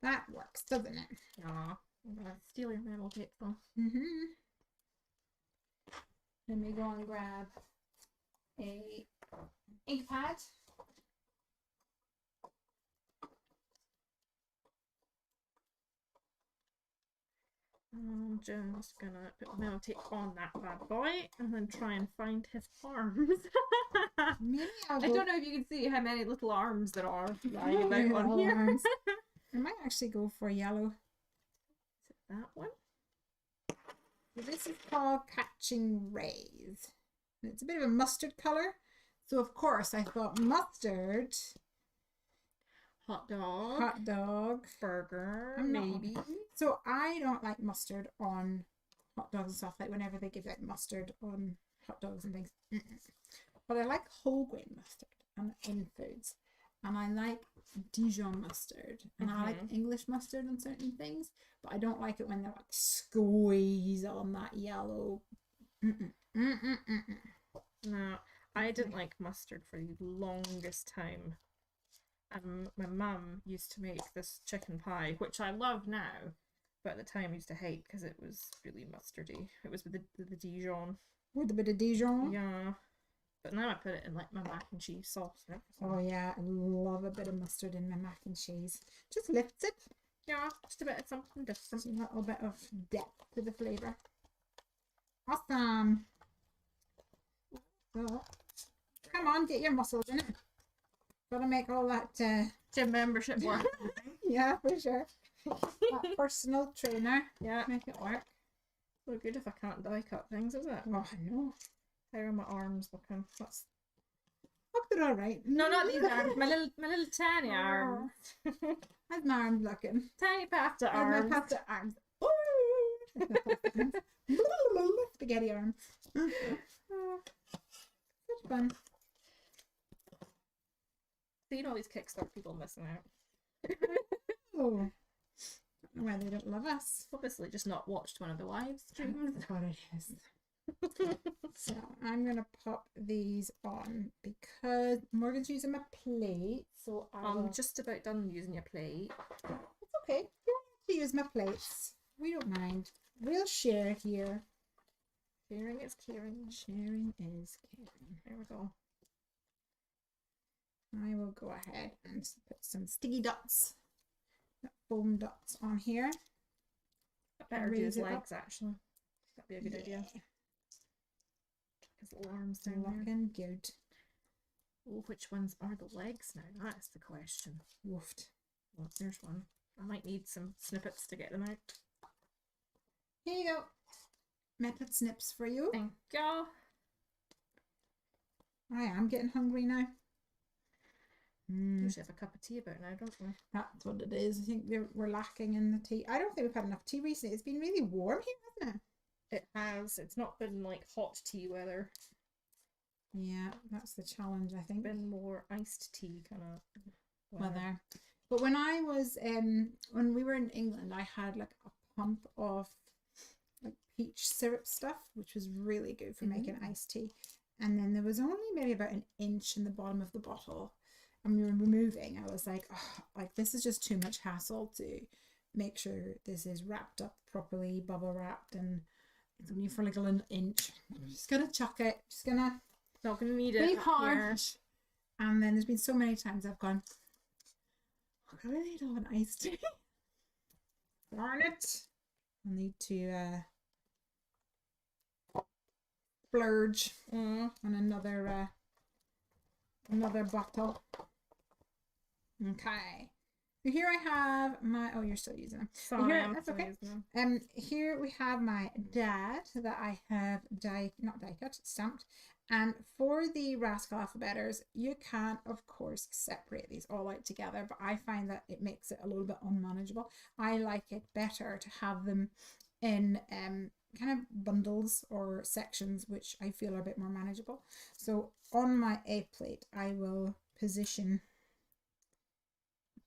That works, doesn't it? Yeah. I'm gonna steal your memo tape though. Let me go and grab a ink pad. I'm just gonna put the memo tape on that bad boy and then try and find his arms. Maybe I don't know if you can see how many little arms there are lying about on here. arms. I might actually go for yellow. Is it that one? This is called Catching Rays. It's a bit of a mustard colour. So of course I thought mustard, Hot dog. hot dog, Burger. I'm not- Maybe. So I don't like mustard on hot dogs and stuff, like whenever they give out mustard on hot dogs and things. But I like whole grain mustard and in foods. And I like Dijon mustard. And I like English mustard on certain things. But I don't like it when they're like squeeze on that yellow. No, I didn't like mustard for the longest time. And my mum used to make this chicken pie, which I love now, but at the time I used to hate because it was really mustardy. It was with the Dijon. With a bit of Dijon. Yeah. But now I put it in like my mac and cheese sauce. Right? Oh yeah, I love a bit of mustard in my mac and cheese. Just lifts it. Yeah, just a bit of something different. Just a little bit of depth to the flavour. Awesome. So, come on, get your muscles in it. Gotta make all that, Gym membership work. yeah, for sure. That personal trainer. Yeah. Make it work. So good if I can't die cut things, is it? Oh, I know. How are my arms looking? That's... Hope they're alright. No, not these arms. My little tiny arms. How's my arms looking? Tiny pasta How's arms. my pasta arms? Spaghetti arms. Such fun. Seeing all these Kickstarter people missing out. Oh. I don't know why they don't love us. Obviously just not watched one of the live streams. That's what it is. So I'm gonna pop these on because Morgan's using my plate. So I'm just about done using your plate. It's okay. You don't have to use my plates. We don't mind. We'll share here. Sharing is caring. Sharing is caring. There we go. I will go ahead and put some sticky dots, foam dots on here. Better do Raise his it up. legs actually. That'd be a good idea. His little arms down there. Looking good. Oh, which ones are the legs now? That's the question. Woofed. Well, there's one. I might need some snippets to get them out. Here you go. Method snips for you. Thank you. I am getting hungry now. We should have a cup of tea about now, don't we? That's what it is. I think we're lacking in the tea. I don't think we've had enough tea recently. It's been really warm here, hasn't it? It has. It's not been like hot tea weather. Yeah, that's the challenge, I think. Been more iced tea kind of weather. But when I was when we were in England, I had like a pump of like peach syrup stuff, which was really good for making iced tea. And then there was only maybe about an inch in the bottom of the bottle. And we were removing. I was like, oh, like this is just too much hassle to make sure this is wrapped up properly, bubble wrapped, and it's only for like a little inch. I'm just gonna chuck it. Just gonna not gonna need be it harsh. And then there's been so many times I've gone, oh, I really need an iced tea. Darn it! I need to splurge on another bottle. Okay. So here I have my. Oh, you're still using them. Sorry, here, I'm that's still okay. using them. Here we have my dad that I have not die cut, stamped. And for the Rascal Alphabetters, you can, of course, separate these all out together, but I find that it makes it a little bit unmanageable. I like it better to have them in kind of bundles or sections, which I feel are a bit more manageable. So on my A plate, I will position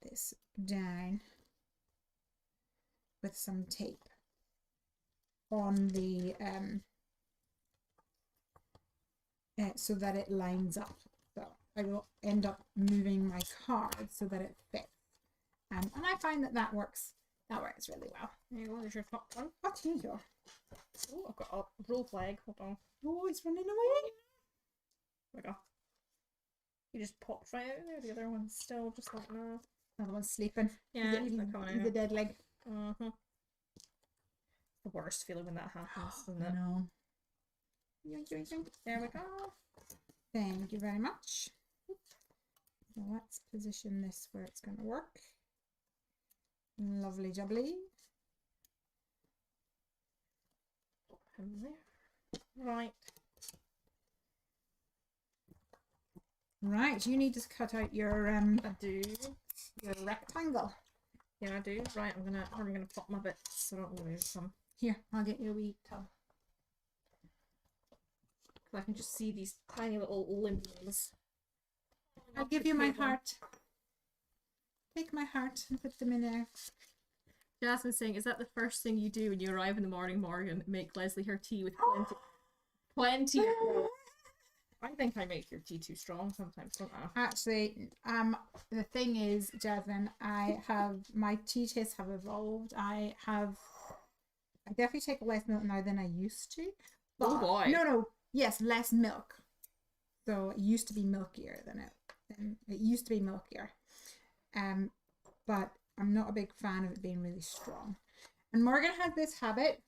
this down with some tape on the so that it lines up. So I will end up moving my card so that it fits, and I find that works really well. There you go, there's your top one. Oh, here you go. Oh, I've got a roll flag. Hold on. Oh, it's running away. There we go. You just popped right out there. The other one's still just like no. Another one's sleeping. Yeah, he's he's a dead leg. The worst feeling when that happens, isn't it? No. There we go. Thank you very much. So let's position this where it's going to work. Lovely jubbly. Right. Right, you need to cut out your I do. your rectangle. Yeah, I do. Right, I'm gonna pop my bits so I don't lose them. Here, I'll get you a wee tub. I can just see these tiny little limbs. I'll give you my heart. Take my heart and put them in there. Jasmine's saying, is that the first thing you do when you arrive in the morning, Morgan? Make Lesley her tea with plenty of milk. I think I make your tea too strong sometimes, don't I? Actually, the thing is, Jasmine, my tea tastes have evolved. I definitely take less milk now than I used to. But oh boy. No. Yes, less milk. So it used to be milkier than it used to be milkier. But I'm not a big fan of it being really strong. And Morgan had this habit.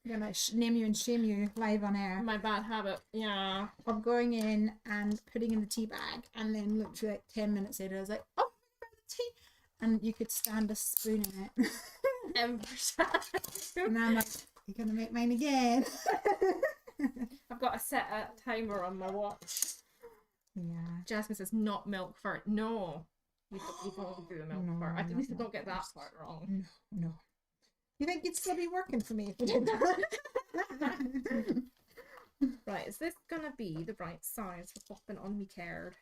I'm gonna name you and shame you live on air. My bad habit, yeah. Of going in and putting in the tea bag, and then literally like 10 minutes later, I was like, "Oh, the tea," and you could stand a spoon in it. Every time. And I'm like, "You're gonna make mine again." I've got to set a timer on my watch. Yeah. Jasmine says, "Not milk fart." No, you don't do the milk fart. At least I don't get that part wrong. No. You think you'd still be working for me if you did that? Right, is this gonna be the right size for popping on me card?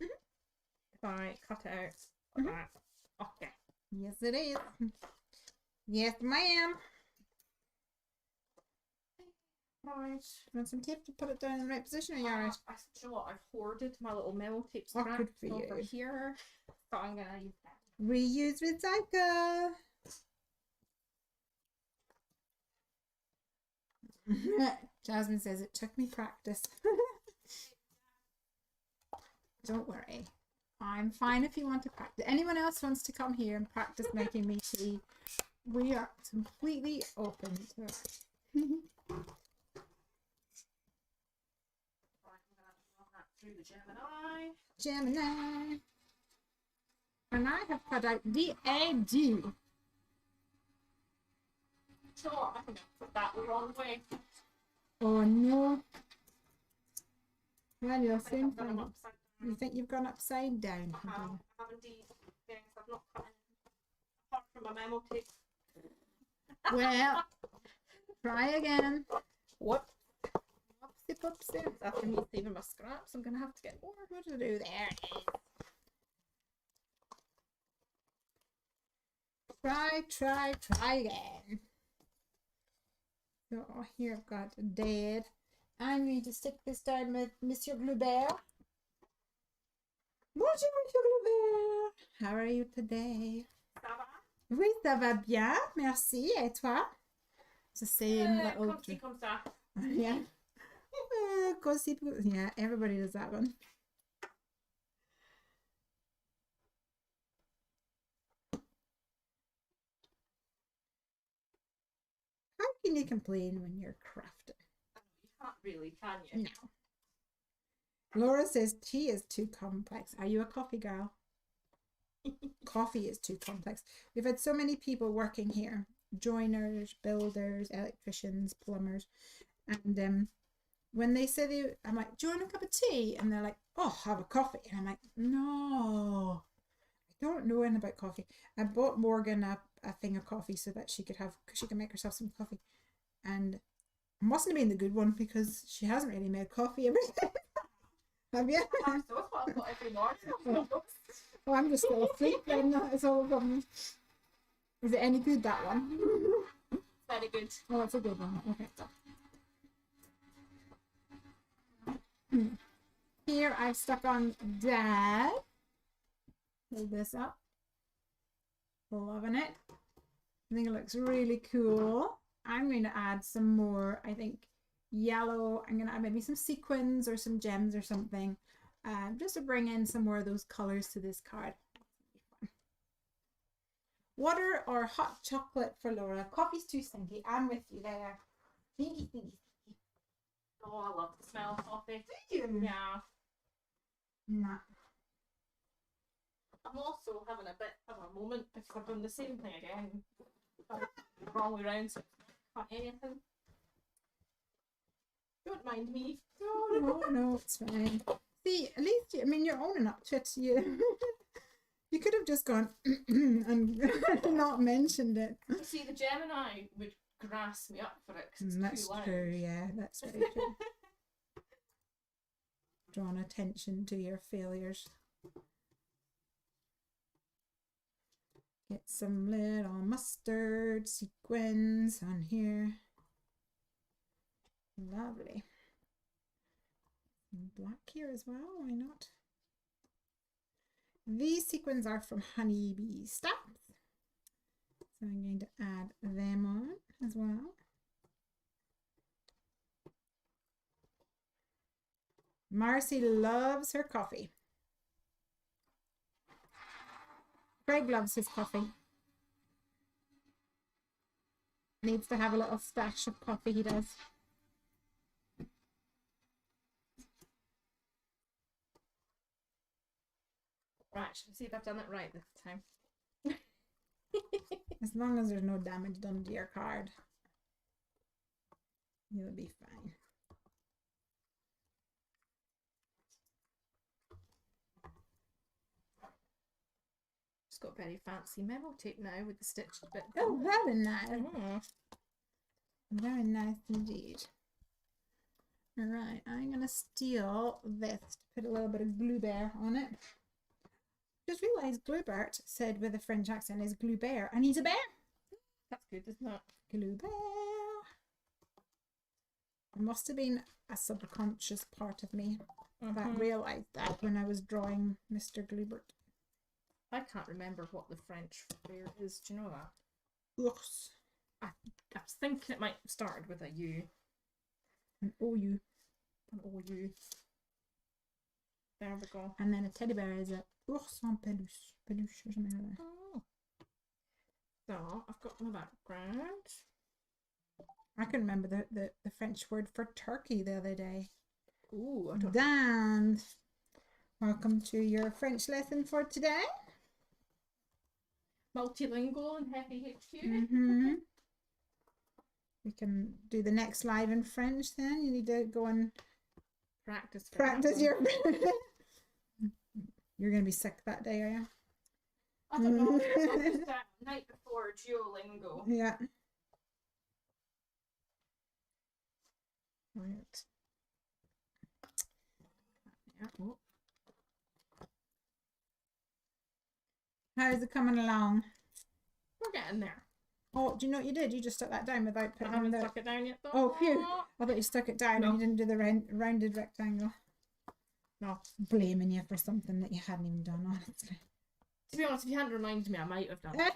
If I cut it out like that. Okay. Yes, it is. Yes, ma'am. Right. Want some tape to put it down in the right position, or are you alright? You know what? I've hoarded my little memo tape Oh, scrap good for over you. here. So I'm gonna use that. Reuse, recycle. Jasmine says it took me practice. Don't worry. I'm fine if you want to practice. Anyone else wants to come here and practice making me tea? We are completely open to it. through the Gemini. Gemini. And I have cut out D-A-D. So I think I put that the wrong way. Oh no. Well, you'll I think soon I've got them find it. upside down. You think you've gone upside down? I have indeed. Yes, I've not cut anything apart from my memo tape. Well, try again. What? Whoopsie poopsie. After me saving my scraps, I'm gonna have to get more. What to do there? Try again. So here I've got dead. I'm going to stick this down with Monsieur Glubert. Bonjour, Monsieur Glubert. How are you today? Ça va? Oui, ça va bien. Merci. Et toi? It's the same little... Comme ci, comme ça. Yeah. Yeah, everybody does that one. How can you complain when you're crafting? You can't really, can you? No. Laura says tea is too complex. Are you a coffee girl? Coffee is too complex. We've had so many people working here. Joiners, builders, electricians, plumbers. And when they say I'm like, do you want a cup of tea? And they're like, oh, have a coffee. And I'm like, no, I don't know anything about coffee. I bought Morgan a thing of coffee so that she could make herself some coffee. And it mustn't have been the good one because she hasn't really made coffee every day. Have you? That's what I've got every morning. Oh, I'm just still asleep then. It's all a problem. Is it any good, that one? Very good. Oh, it's a good one. Okay. Here I've stuck on Dad. Hold this up. Loving it. I think it looks really cool. I'm going to add some more, I think, yellow. I'm going to add maybe some sequins or some gems or something. Just to bring in some more of those colors to this card. Water or hot chocolate for Laura? Coffee's too stinky. I'm with you there. Stinky, stinky, stinky. Oh, I love the smell of coffee. Do you? Yeah. Nah. I'm also having a bit of a moment because I've done the same thing again. Wrong way round, so I can't anything. Don't mind me. No, it's fine. See, at least, I mean, you're owning up to it. You could have just gone and not mentioned it. You see, the Gemini would grass me up for it because it's That's too loud. true, yeah, that's very true. Drawn attention to your failures. Get some little mustard sequins on here. Lovely. Black here as well, why not? These sequins are from Honeybee Stuff. So I'm going to add them on as well. Marcy loves her coffee. Greg loves his coffee. Needs to have a little stash of coffee, he does. Right, let's see if I've done it right this time. As long as there's no damage done to your card, you'll be fine. Just got very fancy memo tape now with the stitched bit. Oh, very nice. Mm. Very nice indeed. All right, I'm going to steal this to put a little bit of glue bear on it. Just realised Glubert said with a French accent is glue bear, and he's a bear. That's good, isn't it? Glue bear. It must have been a subconscious part of me that realised that when I was drawing Mr. Glubert. I can't remember what the French bear is. Do you know that? Ours. I was thinking it might have started with a U. An OU. An OU. There we go. And then a teddy bear is a ours en peluche. Peluche or something like that. Oh. So, I've got my background. I can remember the French word for turkey the other day. Ooh, I don't know. Dan, welcome to your French lesson for today. Multilingual and Heffy HQ. Mm-hmm. We can do the next live in French then. You need to go and Practice your... You're going to be sick that day, are you? I don't know. I was that night before Duolingo. Yeah. Right. Yeah. Oh. How's it coming along? We're getting there. Oh, do you know what you did? You just stuck that down without I putting haven't the... stuck it down yet though. Oh, phew. I thought you stuck it down No. and you didn't do the rounded rectangle. No. Blaming you for something that you hadn't even done, honestly. To be honest, if you hadn't reminded me, I might have done it.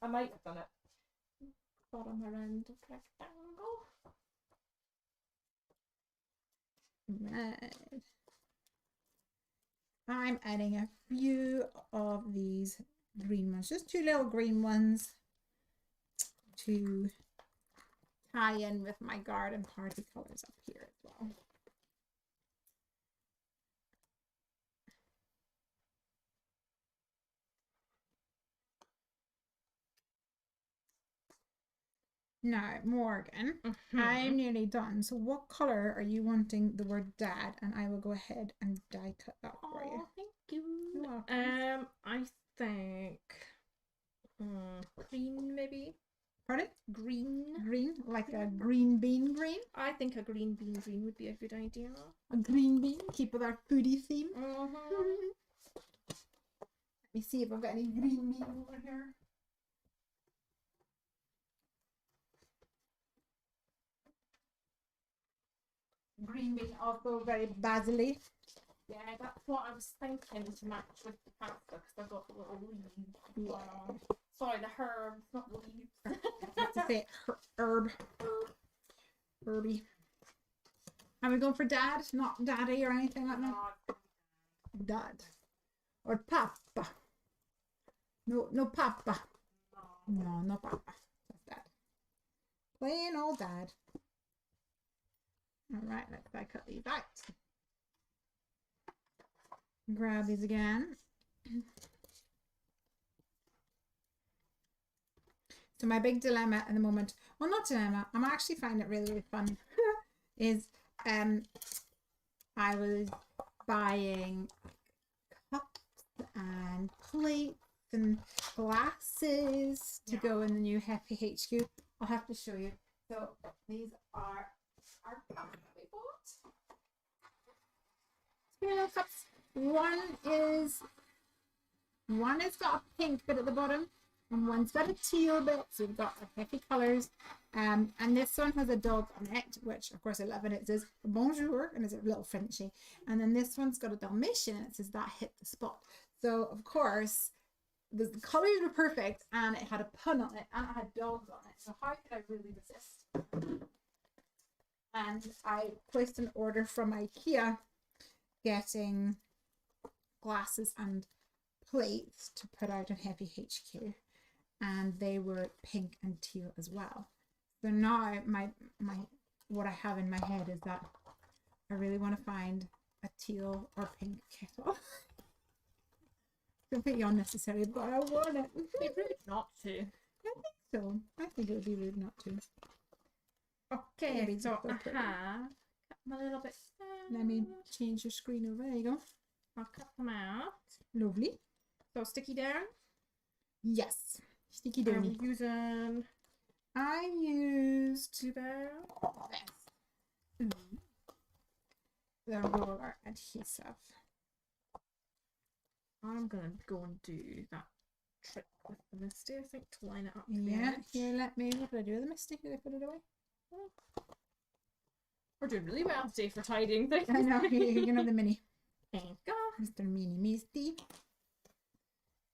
I might have done it. Bottom around the rectangle. Right. I'm adding a few of these green ones, just 2 little green ones to tie in with my garden party colors up here as well. Now, Morgan, I'm nearly done. So what color are you wanting the word dad? And I will go ahead and die cut that for you. Thank you. You're welcome. I think green maybe. Pardon? Green. Green? Like a green bean green? I think a green bean green would be a good idea. A green bean? Keep with our foodie theme. Mm-hmm. Let me see if I've got any green bean over here. Green bean also very basil-y. Yeah, that's what I was thinking to match with the pasta because I've got the little leaves. Yeah. Sorry, the herbs, not the leaves. I have to say herb. Herby. Are we going for dad? Not daddy or anything like that? Dad. Or papa. No papa. No, no papa. That's dad. Plain old dad. Alright, let's cut these out. Grab these again. So my big dilemma at the moment, well not dilemma, I'm actually finding it really, really fun, is I was buying cups and plates and glasses to go in the new Heffy HQ. I'll have to show you. So these are our cups that we bought. Two little cups. One is got a pink bit at the bottom and one's got a teal bit, so we've got our Heffy colours. And this one has a dog on it, which of course I love, and it says bonjour and it's a little Frenchy. And then this one's got a Dalmatian and it says that hit the spot. So of course the colours were perfect and it had a pun on it and it had dogs on it. So how could I really resist? And I placed an order from IKEA getting glasses and plates to put out on Heffy HQ, and they were pink and teal as well. So now my what I have in my head is that I really want to find a teal or pink kettle. Completely unnecessary, but I want it. It'd be rude not to. I think so. I think it would be rude not to. Okay, Maybe so it's I have cut them a little bit. Let me change your screen over. There you go. I'll cut them out. Lovely. So sticky down. Yes. Sticky I'm down. using I used two bear. this. The roller adhesive. I'm gonna go and do that trick with the misty, I think, to line it up. Yeah, here, let me. What did I do with the mistake? Did I put it away? We're doing really well today for tidying things. I know, you can have the mini. There you go. Mr. Mini Misty.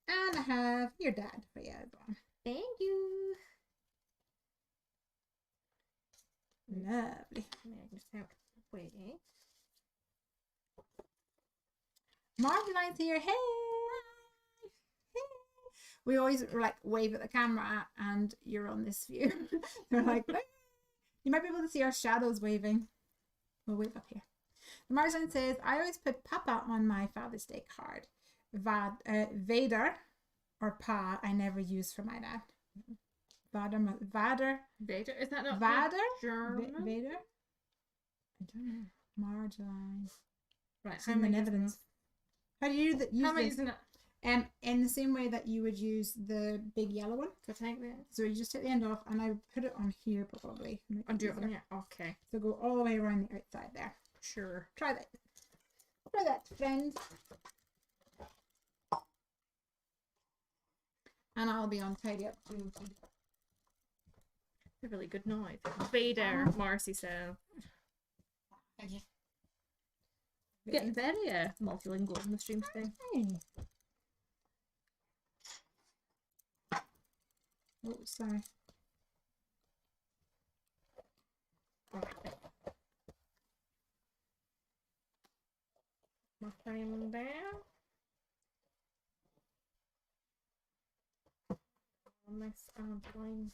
And I have your dad for you as well. Thank you. Lovely. Just out way. Marveline's here. Hey! Hey! We always like wave at the camera and you're on this view. They're like, You might be able to see our shadows waving. We'll wave up here. The Marsden says, I always put Papa on my Father's Day card. Vader or Pa, I never use for my dad. Vader. Vader? Is that not Vader? German? Vader? I don't know. Margarine. Right, It's in the Netherlands. How do you use How am I this? using it? In the same way that you would use the big yellow one. So take this. So you just take the end off, and I put it on here probably. And do it on here. Okay. So go all the way around the outside there. Sure. Try that. Try that, friend. And I'll be on tidy up soon. A really good noise. Vader, Marcy said. Thank you. Getting very multilingual in the stream today. Hey. Oh, sorry. Okay. My frame there. Nice blind.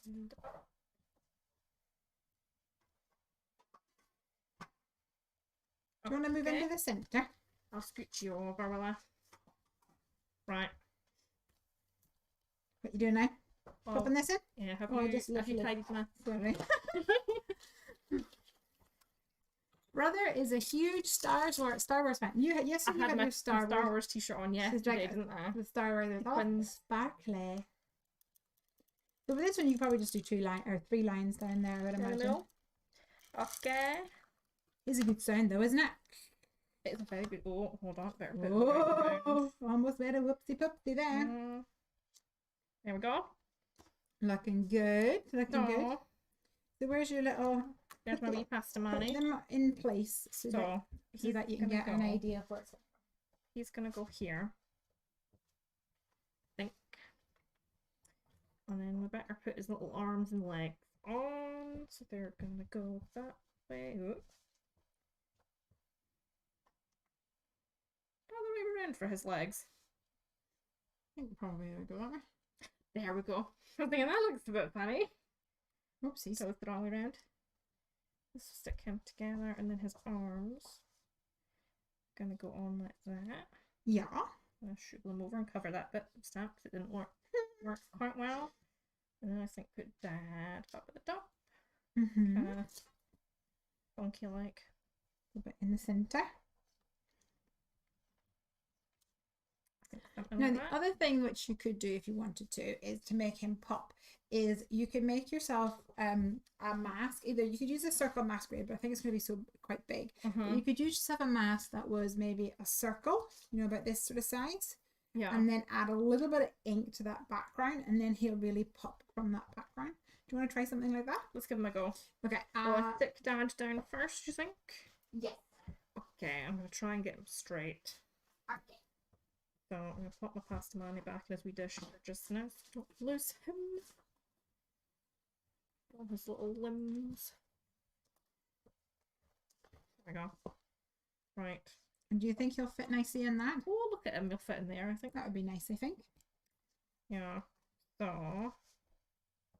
Do you want to move into the centre? I'll scooch you over, will I? Right. What you doing now? Popping this in? Yeah, have Oh, you just tidied my... Sorry. Brother is a huge Star Wars fan. You had I yesterday had you my had your Star Wars t-shirt on yesterday, didn't I? The Star Wars. Sequins. Sparkly. So with this one, you could probably just do 3 lines down there, I would imagine. Okay. It's a good sound though, isn't it? It's a very good... Oh, hold on. Better put it right Oh, almost made a whoopsie poopsie there. There we go. Looking good. Looking good. So, So where's your little... there's my wee pasta Put money. them in place so So, that you can get an idea of what's... He's gonna go here. I think. And then we better put his little arms and legs on. So they're gonna go that way. Oop. Other way around for his legs. I think probably go that way. There we go. I was thinking that looks a bit funny. Oopsies. Goes the wrong way around. Let's stick him together, and then his arms gonna go on like that. Yeah. I'm gonna shoot them over and cover that bit of stamp because it didn't work quite well. And then I think put that up at the top. Mm-hmm. Kind of funky like. A bit in the centre. Something Now like the that. other thing which you could do if you wanted to is to make him pop is you could make yourself a mask. Either you could use a circle mask grade, but I think it's going to be quite big. Mhm. You could use yourself a mask that was maybe a circle, about this sort of size, Yeah. and then add a little bit of ink to that background, and then he'll really pop from that background. Do you want to try something like that? Let's give him a go. Okay. Will I stick Dad down first, you think? Yes. Okay, I'm going to try and get him straight. Okay. So I'm going to pop my pasta money back in his wee dish just now so don't lose him. All his little limbs. There we go. Right. And do you think he'll fit nicely in that? Oh, look at him. He'll fit in there, I think. That would be nice, I think. Yeah. So,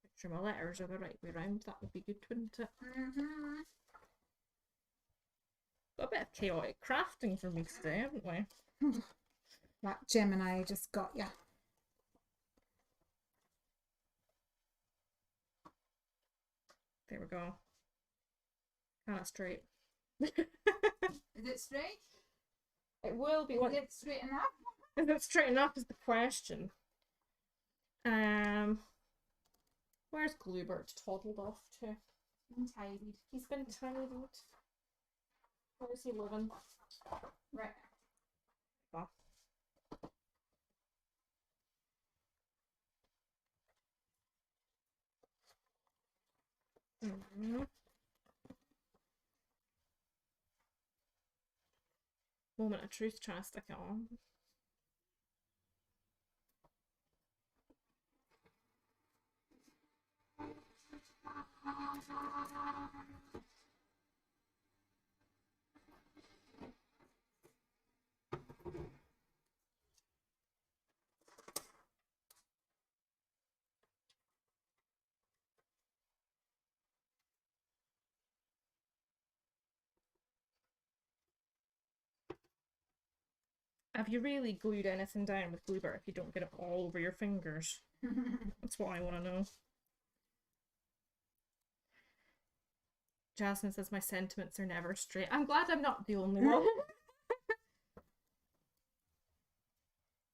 make sure my letters are the right way round. That would be good, wouldn't it? Mm-hmm. Got a bit of chaotic crafting for me today, haven't we? That Gemini just got ya. There we go. Kind of straight. Is it straight? It will be. Is it straight enough? Is it straight enough is the question. Where's Gluebert toddled off to? Untidy. He's been tidied. Where's he living? Right. Oh. Moment of truth, trying to stick it on. Have you really glued anything down with glue bar if you don't get it all over your fingers? That's what I want to know. Jasmine says my sentiments are never straight. I'm glad I'm not the only one.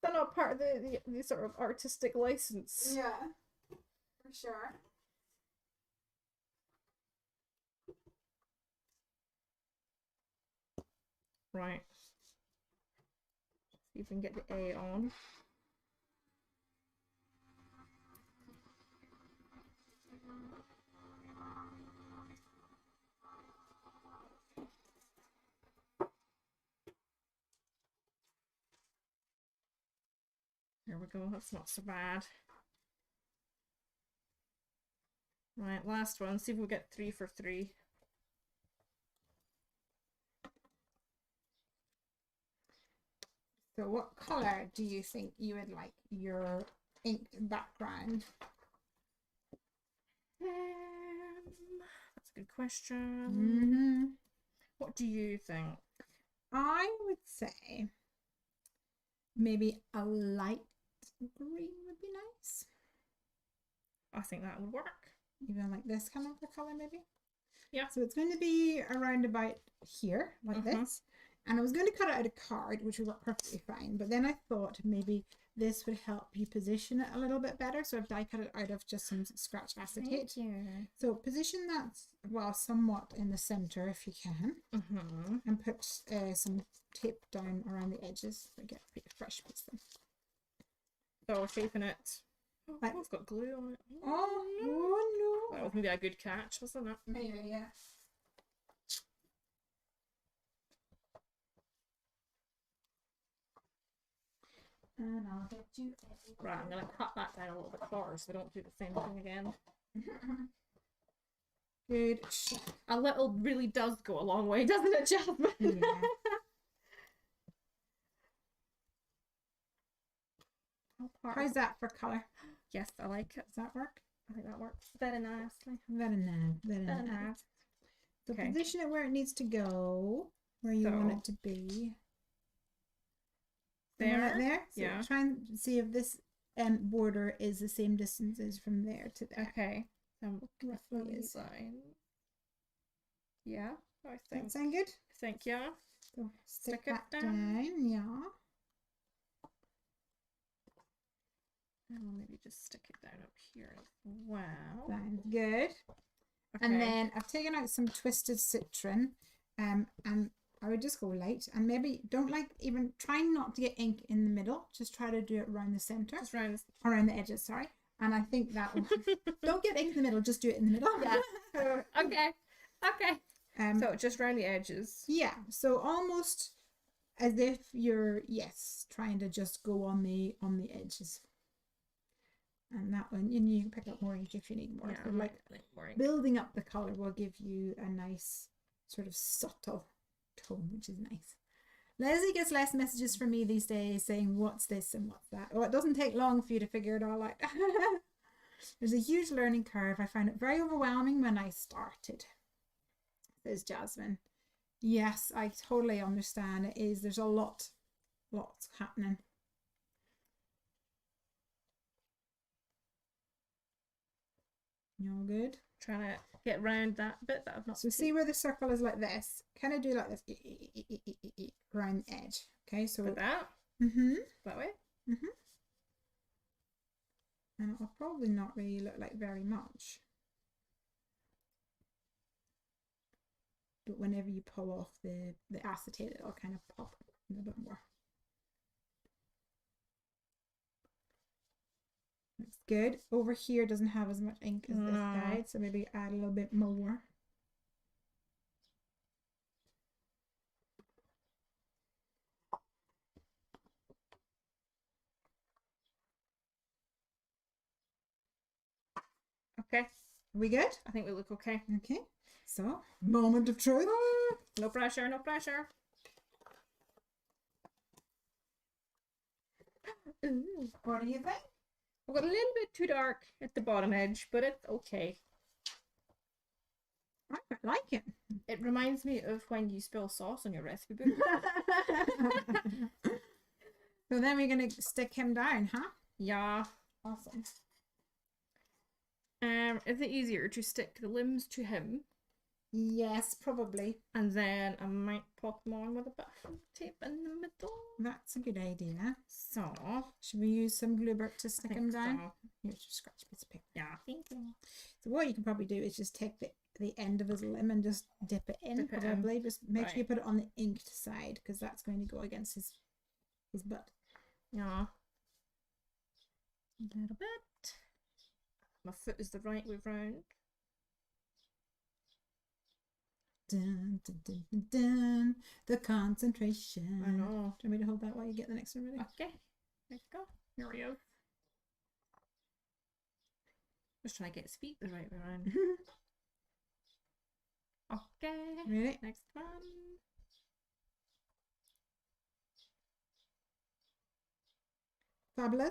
They're not part of the sort of artistic license. Yeah, for sure. Right. See if we can get the A on. There we go, that's not so bad. Right, last one. See if we get 3 for 3. So what colour do you think you would like your inked background? That's a good question. Mm-hmm. What do you think? I would say maybe a light green would be nice. I think that would work. Even like this kind of a colour maybe. Yeah. So it's going to be around about here, like this. And I was going to cut it out a card, which would work perfectly fine. But then I thought maybe this would help you position it a little bit better. So I've die cut it out of just some scratch acetate. So position that, well, somewhat in the centre if you can. And put some tape down around the edges so I get a fresh piece then. So shaping it. Like, it's got glue on it. Oh, no. That was maybe a good catch, wasn't it? Maybe, yeah. And I'll get you. Right, I'm going to cut that down a little bit far so I don't do the same thing again. Good. A little really does go a long way, doesn't it, Jasmine? Yeah. How's that for colour? Yes, I like it. Does that work? I think that works very nicely. Very nice. Very nice. So position it where it needs to go, where you want it to be. There? There? So yeah. Try and see if this border is the same distance as from there to there. Okay. Roughly is. Yeah, I think. That sound good? I think, yeah. So stick that down. Yeah. And we'll maybe just stick it down up here as well. Sounds good. Okay. And then I've taken out some twisted citron, and I would just go light, and maybe don't even try not to get ink in the middle. Just try to do it around the center, just around the edges. Sorry, and I think that will. Don't get ink in the middle. Just do it in the middle. Yeah. Okay. So just around the edges. Yeah. So almost as if you're trying to just go on the edges. And that one, and you can pick up more ink if you need more. Yeah, so like building up the color will give you a nice sort of subtle tone, which is nice. Lesley gets less messages from me these days saying what's this and what's that. Oh, it doesn't take long for you to figure it all out. There's a huge learning curve. I found it very overwhelming when I started, says Jasmine. Yes, I totally understand. It is. There's a lots happening. You all good? Trying to get round that bit that I've not. So see where the circle is like this? Kind of do like this around the edge. Okay, so like that. That way. And it'll probably not really look like very much. But whenever you pull off the acetate, it'll kind of pop a little bit more. That's good. Over here doesn't have as much ink as this side, so maybe add a little bit more. Okay. Are we good? I think we look okay. Okay. So, moment of truth. No pressure, no pressure. Ooh, what do you think? I've got a little bit too dark at the bottom edge, but it's okay. I quite like it. It reminds me of when you spill sauce on your recipe book. So then we're going to stick him down, huh? Yeah. Awesome. Is it easier to stick the limbs to him? Yes, probably. And then I might pop them on with a bit of tape in the middle. That's a good idea. So, should we use some glue burp to stick him down? So. Here's your scratch piece of paper. Yeah, thank you. So what you can probably do is just take the end of his limb and just dip it in. Probably just make sure you put it on the inked side, because that's going to go against his butt. Yeah. A little bit. My foot is the right way round. Dun, dun, dun, dun, dun. The concentration. I know. Do you want me to hold that while you get the next one ready? Okay. Let's go. Here we go. Just trying to get his feet the right way around. Okay. Ready? Next one. Fabulous.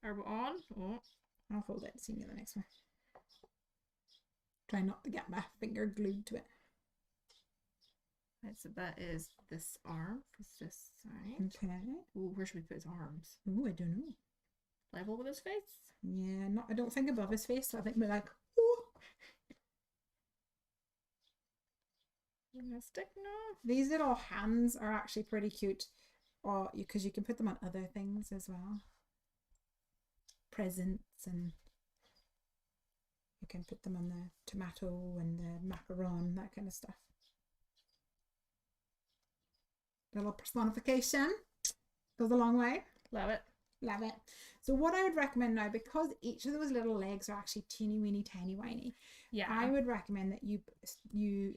Are we on? Oh. I'll hold it. See you in the next one. Try not to get my finger glued to it. Right, so that is this arm. It's this side. Okay. Ooh, where should we put his arms? Oh, I don't know. Level with his face? Yeah, I don't think above his face. I think we're like, oh. Stick now. These little hands are actually pretty cute, or because you can put them on other things as well. Presents, and you can put them on the tomato and the macaron, that kind of stuff. Little personification goes a long way. Love it. Love it. So what I would recommend now, because each of those little legs are actually teeny weeny tiny whiny, Yeah, I would recommend that you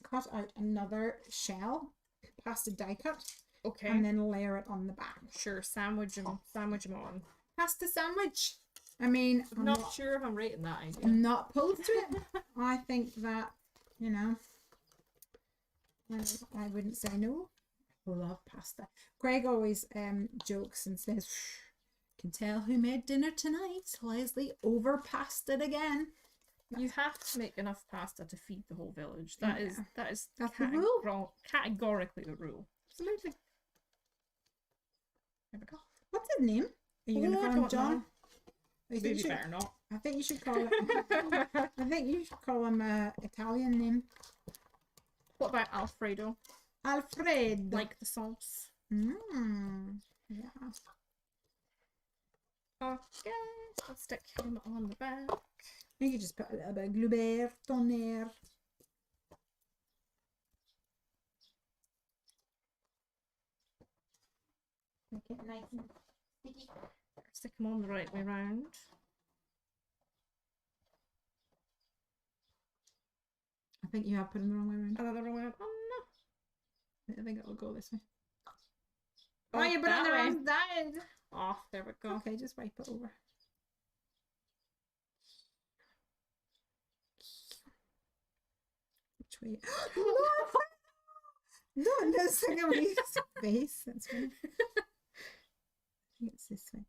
cut out another shell, pasta die cut, okay, and then layer it on the back. sure. Sandwich them on. Pasta sandwich. I mean, I'm not sure if I'm rating that idea. I'm not opposed to it. I think that, you know, I wouldn't say no. I love pasta. Craig always jokes and says, "Can tell who made dinner tonight. Lesley over pasted again." You have to make enough pasta to feed the whole village. That's the rule. Categorically the rule. Absolutely. There we go. What's his name? Are you going to call him John? Maybe better not. I think you should call it. I think you should call him an Italian name. What about Alfredo? Alfredo. Like the sauce. Yeah. Okay. I'll stick him on the back. You could just put a little bit of glue burp on there. Make it nice and sticky. Stick him on the right way round. I think you have put him the wrong way around. Oh, the wrong way around. Oh no. I think it will go this way. Oh, you put it on the wrong side. Oh, there we go. Okay, just wipe it over. Which way? No, that's like on his face. That's funny. I think it's this way.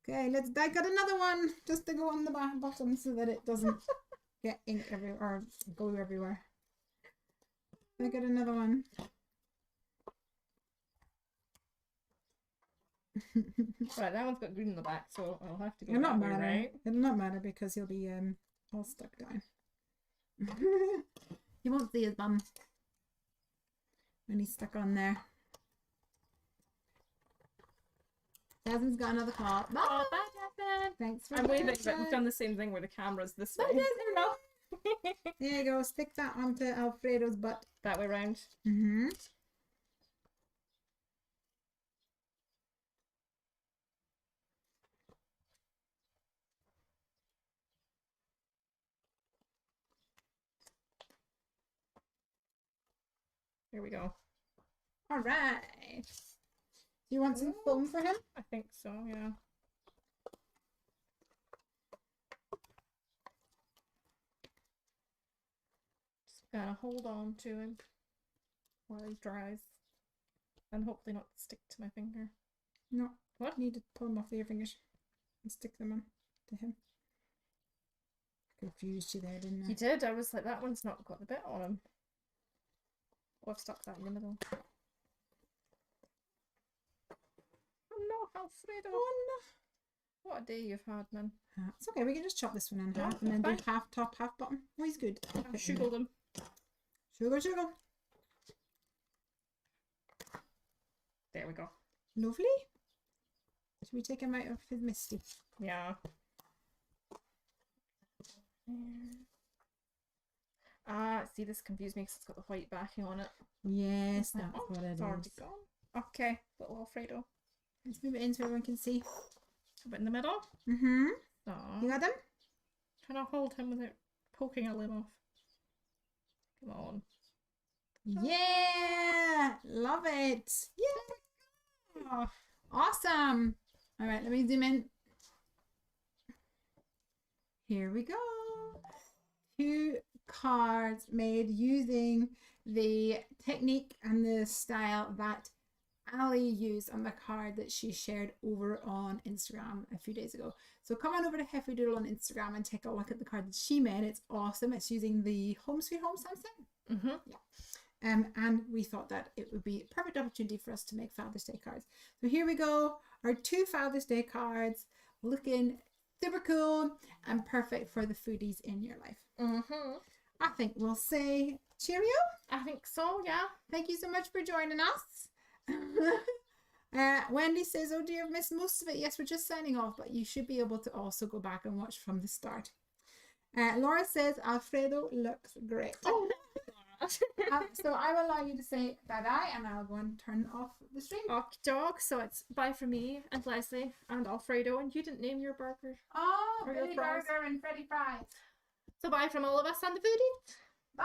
Okay, let's die cut another one just to go on the bottom so that it doesn't get ink everywhere or go everywhere. I got another one. Right, that one's got green in the back, so I'll have to go It'll not that way, matter. right? It'll not matter because he'll be all stuck down. You won't see his bum when he's stuck on there. Jasmine's got another call. Bye. Oh, bye, Jasmine. Thanks for I'm waving, but watching. we've done the same thing where the camera's this Bye, way. Jasmine. There you go. Stick that onto Alfredo's butt. That way round. Mm-hmm. Here we go. All right. Do you want some foam for him? I think so, yeah. Just gotta hold on to him while he dries. And hopefully not stick to my finger. No. What? You need to pull them off with your fingers and stick them on to him. Confused you there, didn't I? You did. I was like, that one's not got the bit on him. Oh, I've stuck that in the middle. Alfredo. Oh no. What a day you've had, man. It's okay, we can just chop this one in Yeah, half and then do that's half top, half bottom. Oh, he's good. I've sugared them. Sugar, sugar. There we go. Lovely. Should we take him out of his misty? Yeah. See, this confused me because it's got the white backing on it. Yes, that's Oh, what it it's already is. gone. Okay, little Alfredo. Let's move it in so everyone can see. Put it in the middle. Mm-hmm. Aww. You got them? Can I hold him without poking a limb off? Come on. Yeah! Love it! Yeah! Oh, awesome! Alright, let me zoom in. Here we go. 2 cards made using the technique and the style that Ali used on the card that she shared over on Instagram a few days ago. So come on over to Heffy Doodle on Instagram and take a look at the card that she made. It's awesome. It's using the Home Sweet Home Samsung. Mm-hmm. Yeah. And we thought that it would be a perfect opportunity for us to make Father's Day cards. So here we go. Our 2 Father's Day cards, looking super cool and perfect for the foodies in your life. Mm-hmm. I think we'll say cheerio. I think so, yeah. Thank you so much for joining us. Wendy says, oh dear, I've missed most of it. Yes, we're just signing off, but you should be able to also go back and watch from the start. Laura says, Alfredo looks great. Oh. So I will allow you to say bye-bye and I'll go and turn off the stream. Ok dog, so it's bye from me and Lesley and Alfredo, and you didn't name your burger. Oh, Or your Billy fries. Burger and Freddy Fries. So bye from all of us on the foodie. Bye.